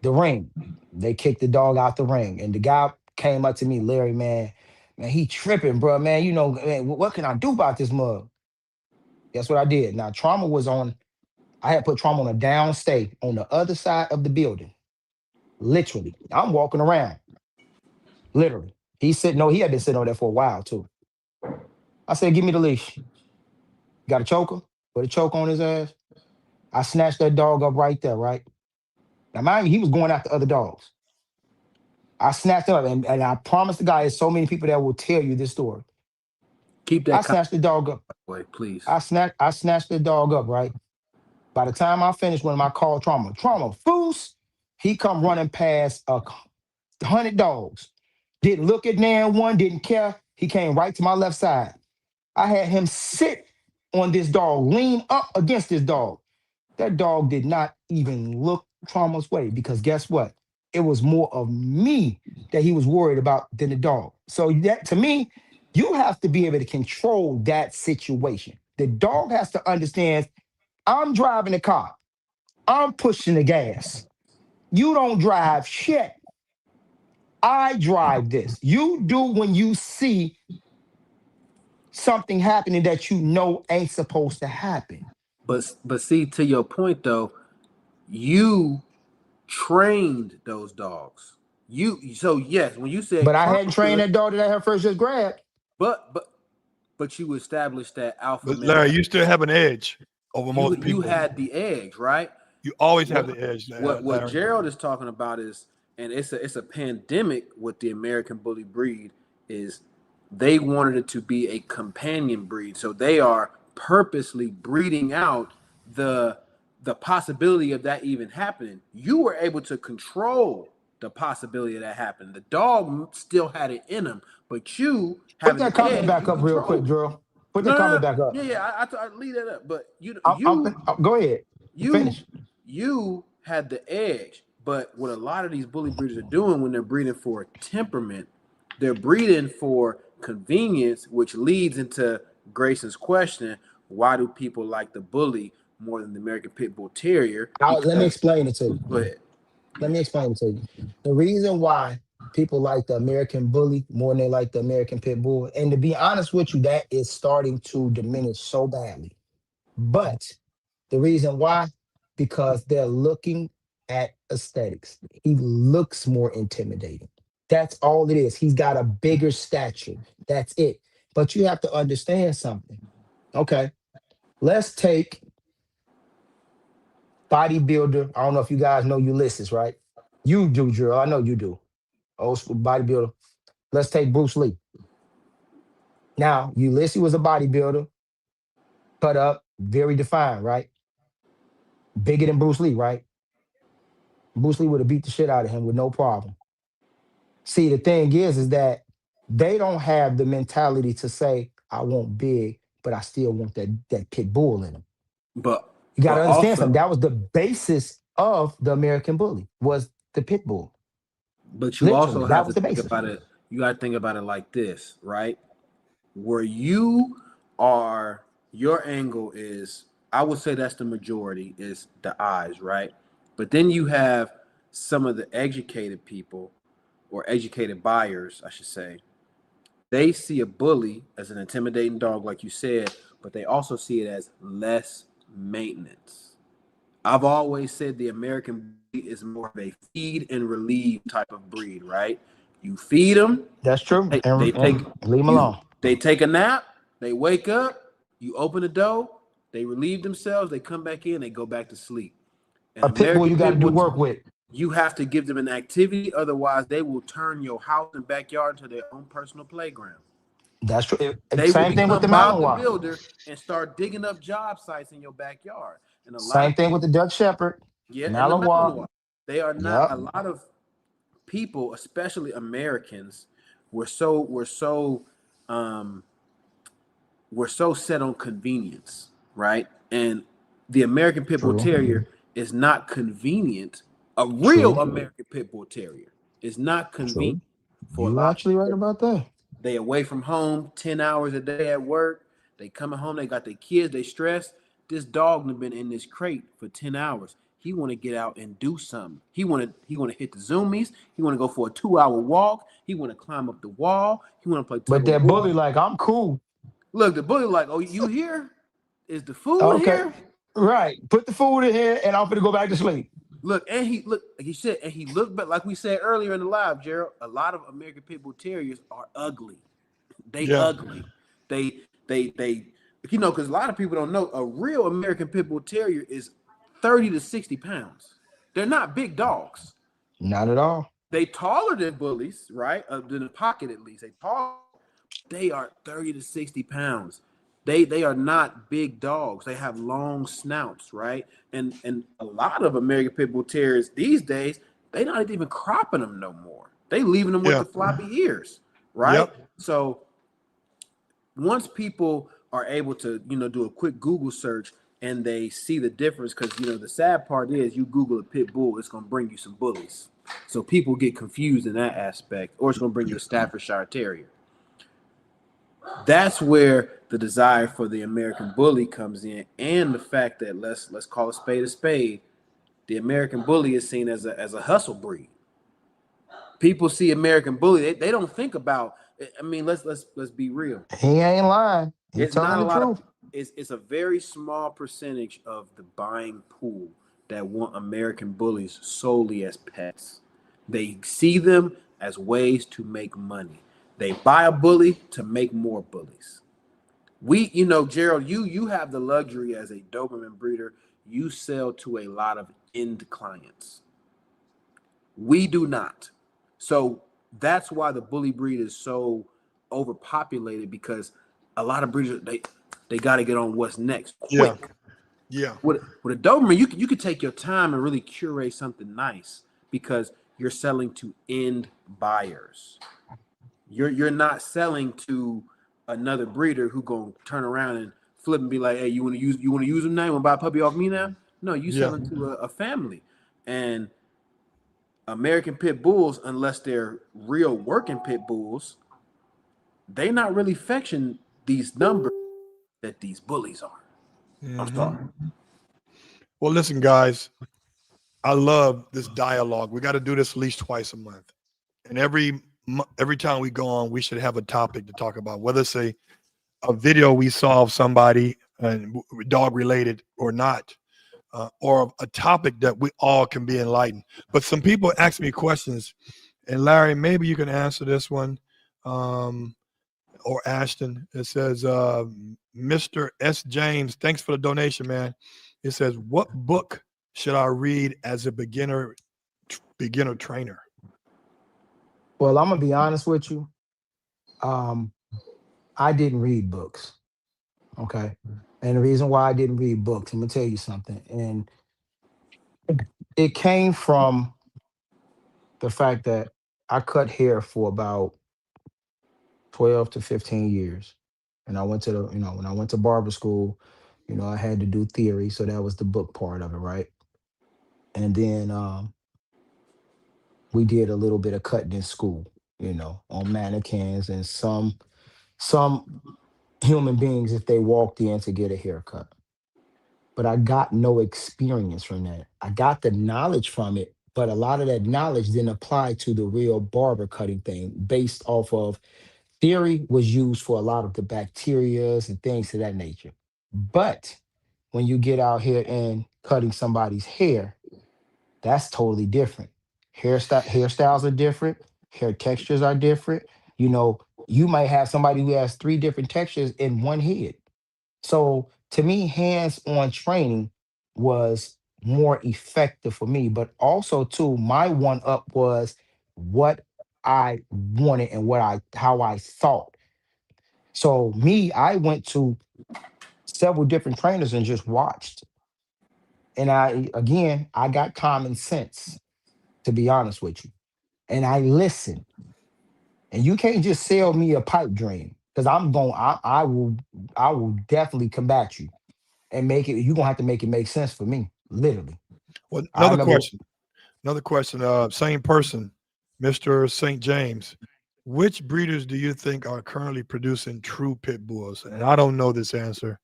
the ring. They kicked the dog out the ring. And the guy came up to me, Larry, man, he tripping, bro, man. You know, man, what can I do about this mug? Guess what I did? Now, I had put Trauma on a downstay on the other side of the building. Literally. I'm walking around. Literally. He had been sitting over there for a while, too. I said, give me the leash. Got a choker? Put a choke on his ass. I snatched that dog up right there, right? Now, mind you, he was going after other dogs. I snatched him up, and I promise the guy, there's so many people that will tell you this story. Keep I that snatched the dog up. boy, please. I snatched the dog up, right? By the time I finished one of my call trauma, foos, he come running past 100 dogs. Didn't look at nan one, didn't care. He came right to my left side. I had him sit on this dog, lean up against this dog. That dog did not even look Trauma's way because guess what? It was more of me that he was worried about than the dog. So that to me, you have to be able to control that situation. The dog has to understand I'm driving the car. I'm pushing the gas. You don't drive shit. I drive this. You do when you see something happening that you know ain't supposed to happen. But see, to your point though, you trained those dogs. So yes, when you said But I hadn't trained trauma, that dog that I had first just grabbed. but you established that alpha But male. Larry, you still have an edge over most people. You had the edge, right? You always have the edge. What Gerald is talking about is, and it's a pandemic with the American Bully breed, is they wanted it to be a companion breed. So they are purposely breeding out the possibility of that even happening. You were able to control the possibility of that happening. The dog still had it in him, but you put that comment back up real quick, Drew. Put that comment back up. Yeah, I leave that up. But go ahead. Finish. You had the edge. But what a lot of these bully breeders are doing when they're breeding for temperament, they're breeding for convenience, which leads into Grayson's question: why do people like the bully more than the American Pit Bull Terrier? Let me explain it to you. Go ahead. Let me explain it to you. The reason why people like the American Bully more than they like the American Pit Bull, and to be honest with you, that is starting to diminish so badly. But the reason why, because they're looking at aesthetics. He looks more intimidating. That's all it is. He's got a bigger stature. That's it. But you have to understand something. Okay, let's take bodybuilder. I don't know if you guys know Ulysses, right? You do, Drew. I know you do. Old school bodybuilder. Let's take Bruce Lee. Now, Ulysses was a bodybuilder, cut up, very defined, right? Bigger than Bruce Lee, right? Bruce Lee would have beat the shit out of him with no problem. See, the thing is that they don't have the mentality to say, I want big, but I still want that pit bull in him. But you got to understand something. That was the basis of the American Bully, was the pit bull. But you literally, also have to think about it. You got to think about it like this, right? Where you are, your angle is, I would say that's the majority, is the eyes, right? But then you have some of the educated people, or educated buyers, I should say. They see a bully as an intimidating dog, like you said, but they also see it as less maintenance. I've always said the American breed is more of a feed and relieve type of breed, right? You feed them. That's true. Leave them alone. They take a nap. They wake up. You open the door. They relieve themselves. They come back in. They go back to sleep. And a pit bull you got to do work with. You have to give them an activity. Otherwise, they will turn your house and backyard into their own personal playground. That's true. They Same thing with the Malinois builder and start digging up job sites in your backyard. And same thing with the Dutch Shepherd. Yeah, Malinois. They are not. A lot of people, especially Americans, we're so set on convenience, right? And the American Pit Bull Terrier is not convenient. A real American Pit Bull Terrier is not convenient. You're actually right about that. They away from home 10 hours a day at work. They coming home, they got their kids, they stressed. This dog has been in this crate for 10 hours. He want to get out and do something. He want to hit the zoomies. He want to go for a 2-hour walk. He want to climb up the wall. He want to play. But that bully like, I'm cool. Look, the bully like, oh, you here? Is the food here? Right. Put the food in here and I'm going to go back to sleep. Look, and he looked back, like we said earlier in the live, Gerald. A lot of American Pit Bull Terriers are ugly. Ugly. They because a lot of people don't know a real American Pit Bull Terrier is 30 to 60 pounds. They're not big dogs. Not at all. They taller than bullies, right? In the pocket at least. They are 30 to 60 pounds. They are not big dogs. They have long snouts, right? And a lot of American Pit Bull Terriers these days, they not even cropping them no more. They leaving them with Yeah. the floppy ears, right? Yep. So once people are able to, do a quick Google search and they see the difference, because the sad part is you Google a pit bull, it's gonna bring you some bullies. So people get confused in that aspect, or it's gonna bring you a Staffordshire Terrier. That's where the desire for the American Bully comes in, and the fact that let's call a spade a spade. The American Bully is seen as a hustle breed. People see American Bully, they don't think about. I mean, let's be real. He ain't lying. He's It's not telling a the lot truth. of. It's a very small percentage of the buying pool that want American Bullies solely as pets. They see them as ways to make money. They buy a bully to make more bullies. Gerald, you have the luxury as a Doberman breeder. You sell to a lot of end clients. We do not. So that's why the bully breed is so overpopulated, because a lot of breeders they got to get on what's next quick. Yeah. With a Doberman, you could take your time and really curate something nice, because you're selling to end buyers. You're not selling to another breeder who gonna turn around and flip and be like, hey, you want to use them now? You want to buy a puppy off me now? No, you Yeah. selling to a family. And American Pit Bulls, unless they're real working pit bulls, they not really fetching these numbers that these bullies are. I'm sorry. Well, listen, guys, I love this dialogue. We got to do this at least twice a month, and every time we go on, we should have a topic to talk about, whether it's a video we saw of somebody and dog related or not, or a topic that we all can be enlightened. But some people ask me questions, and Larry, maybe you can answer this one, or Aston. It says, Mr. S. James, thanks for the donation, man. It says, what book should I read as a beginner trainer? Well, I'm gonna be honest with you. I didn't read books. Okay. And the reason why I didn't read books, I'm gonna tell you something. And it came from the fact that I cut hair for about 12 to 15 years. And I went to when I went to barber school, I had to do theory. So that was the book part of it, right? And then we did a little bit of cutting in school, on mannequins and some human beings if they walked in to get a haircut. But I got no experience from that. I got the knowledge from it, but a lot of that knowledge didn't apply to the real barber cutting thing based off of theory was used for a lot of the bacterias and things of that nature. But when you get out here and cutting somebody's hair, that's totally different. Hairstyles are different, hair textures are different. You might have somebody who has three different textures in one head. So to me, hands-on training was more effective for me. But also too, my one up was what I wanted and how I thought. So me, I went to several different trainers and just watched. And I got common sense, to be honest with you. And I listened. And you can't just sell me a pipe dream, because I will definitely combat you and make it. You're gonna have to make it make sense for me, literally. Well, I another remember. question. Same person, Mr. St. James. Which breeders do you think are currently producing true pit bulls? And I don't know this answer,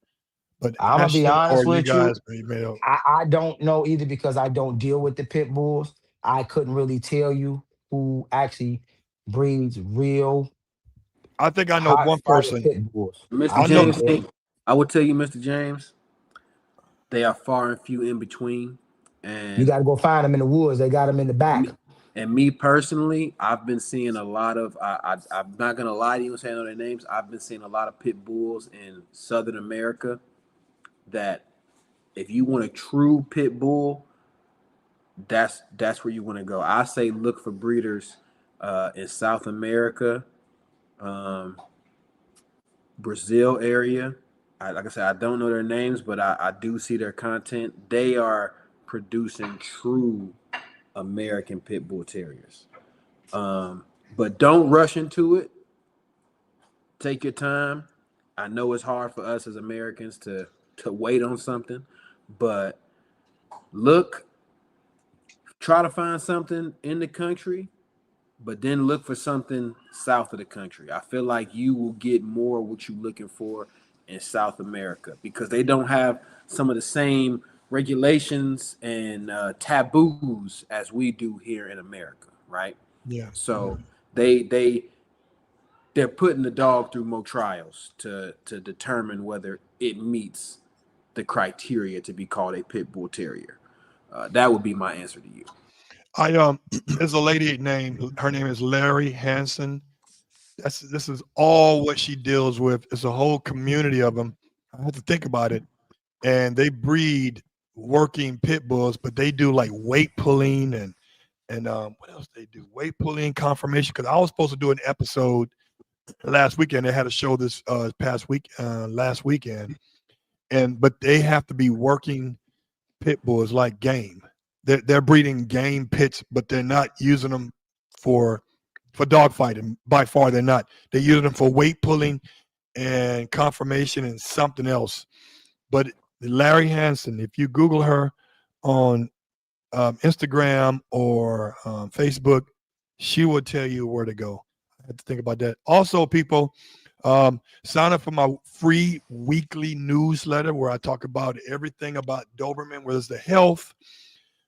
but I'm gonna be Ashton or honest you with you. guys may know. I don't know either, because I don't deal with the pit bulls. I couldn't really tell you who actually breeds real I think I know hot one fire person. pit bulls. Mr. I know. James, I would tell you, Mr. James, they are far and few in between. You And got to go find them in the woods. They got them in the back. me personally, I've been seeing a lot of. I'm not gonna lie to you and say I know their names. I've been seeing a lot of pit bulls in Southern America. That if you want a true pit bull, that's where you want to go. I say look for breeders in South America, Brazil area. Like I said, I don't know their names, but I do see their content. They are producing true American pit bull terriers. But don't rush into it. Take your time. I know it's hard for us as Americans to wait on something, but try to find something in the country, but then look for something south of the country. I feel like you will get more what you're looking for in South America because they don't have some of the same regulations and taboos as we do here in America, right? Yeah. So they're putting the dog through more trials to determine whether it meets the criteria to be called a pit bull terrier. That would be my answer to you. There's a lady named, her name is Larry Hansen. This is all what she deals with. It's a whole community of them. I have to think about it. And they breed working pit bulls, but they do like weight pulling and what else they do? Weight pulling, conformation. Because I was supposed to do an episode last weekend. They had a show this past week, last weekend, but they have to be working pit bulls like game. They're breeding game pits, but they're not using them for dog fighting. By far, they're not. They're using them for weight pulling and conformation and something else. But Larry Hansen, if you Google her on Instagram or Facebook, she will tell you where to go. I have to think about that. Also, people, sign up for my free weekly newsletter where I talk about everything about Doberman, whether it's the health,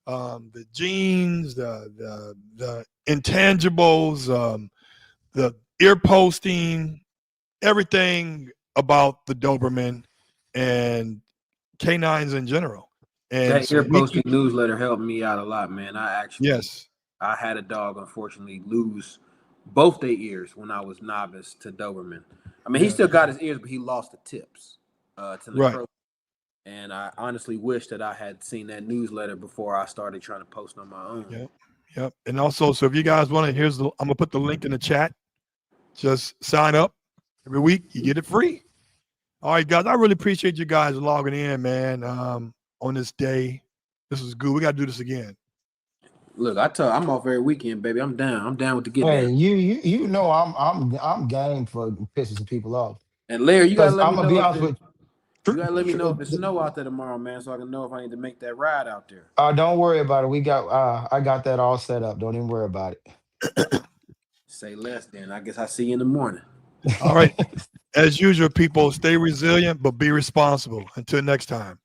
the genes, the intangibles, the ear posting, everything about the Doberman and canines in general. And that ear posting newsletter helped me out a lot, man. I had a dog unfortunately lose both their ears when I was novice to Doberman. I mean, he still got his ears, but he lost the tips to necrosis. Right. And I honestly wish that I had seen that newsletter before I started trying to post on my own. Yep. And also, so if you guys want to, I'm gonna put the link in the chat. Just sign up every week. You get it free. All right, guys. I really appreciate you guys logging in, man. On this day, this is good. We got to do this again. Look, I'm off every weekend, baby. I'm down. I'm down with the get down. Hey, you know I'm game for pissing some people off. And Larry, you gotta let me know. Be honest with you. You gotta let me know if it's snow out there tomorrow, man, so I can know if I need to make that ride out there. Don't worry about it. I got that all set up. Don't even worry about it. Say less, then. I guess I'll see you in the morning. All right. As usual, people, stay resilient, but be responsible. Until next time.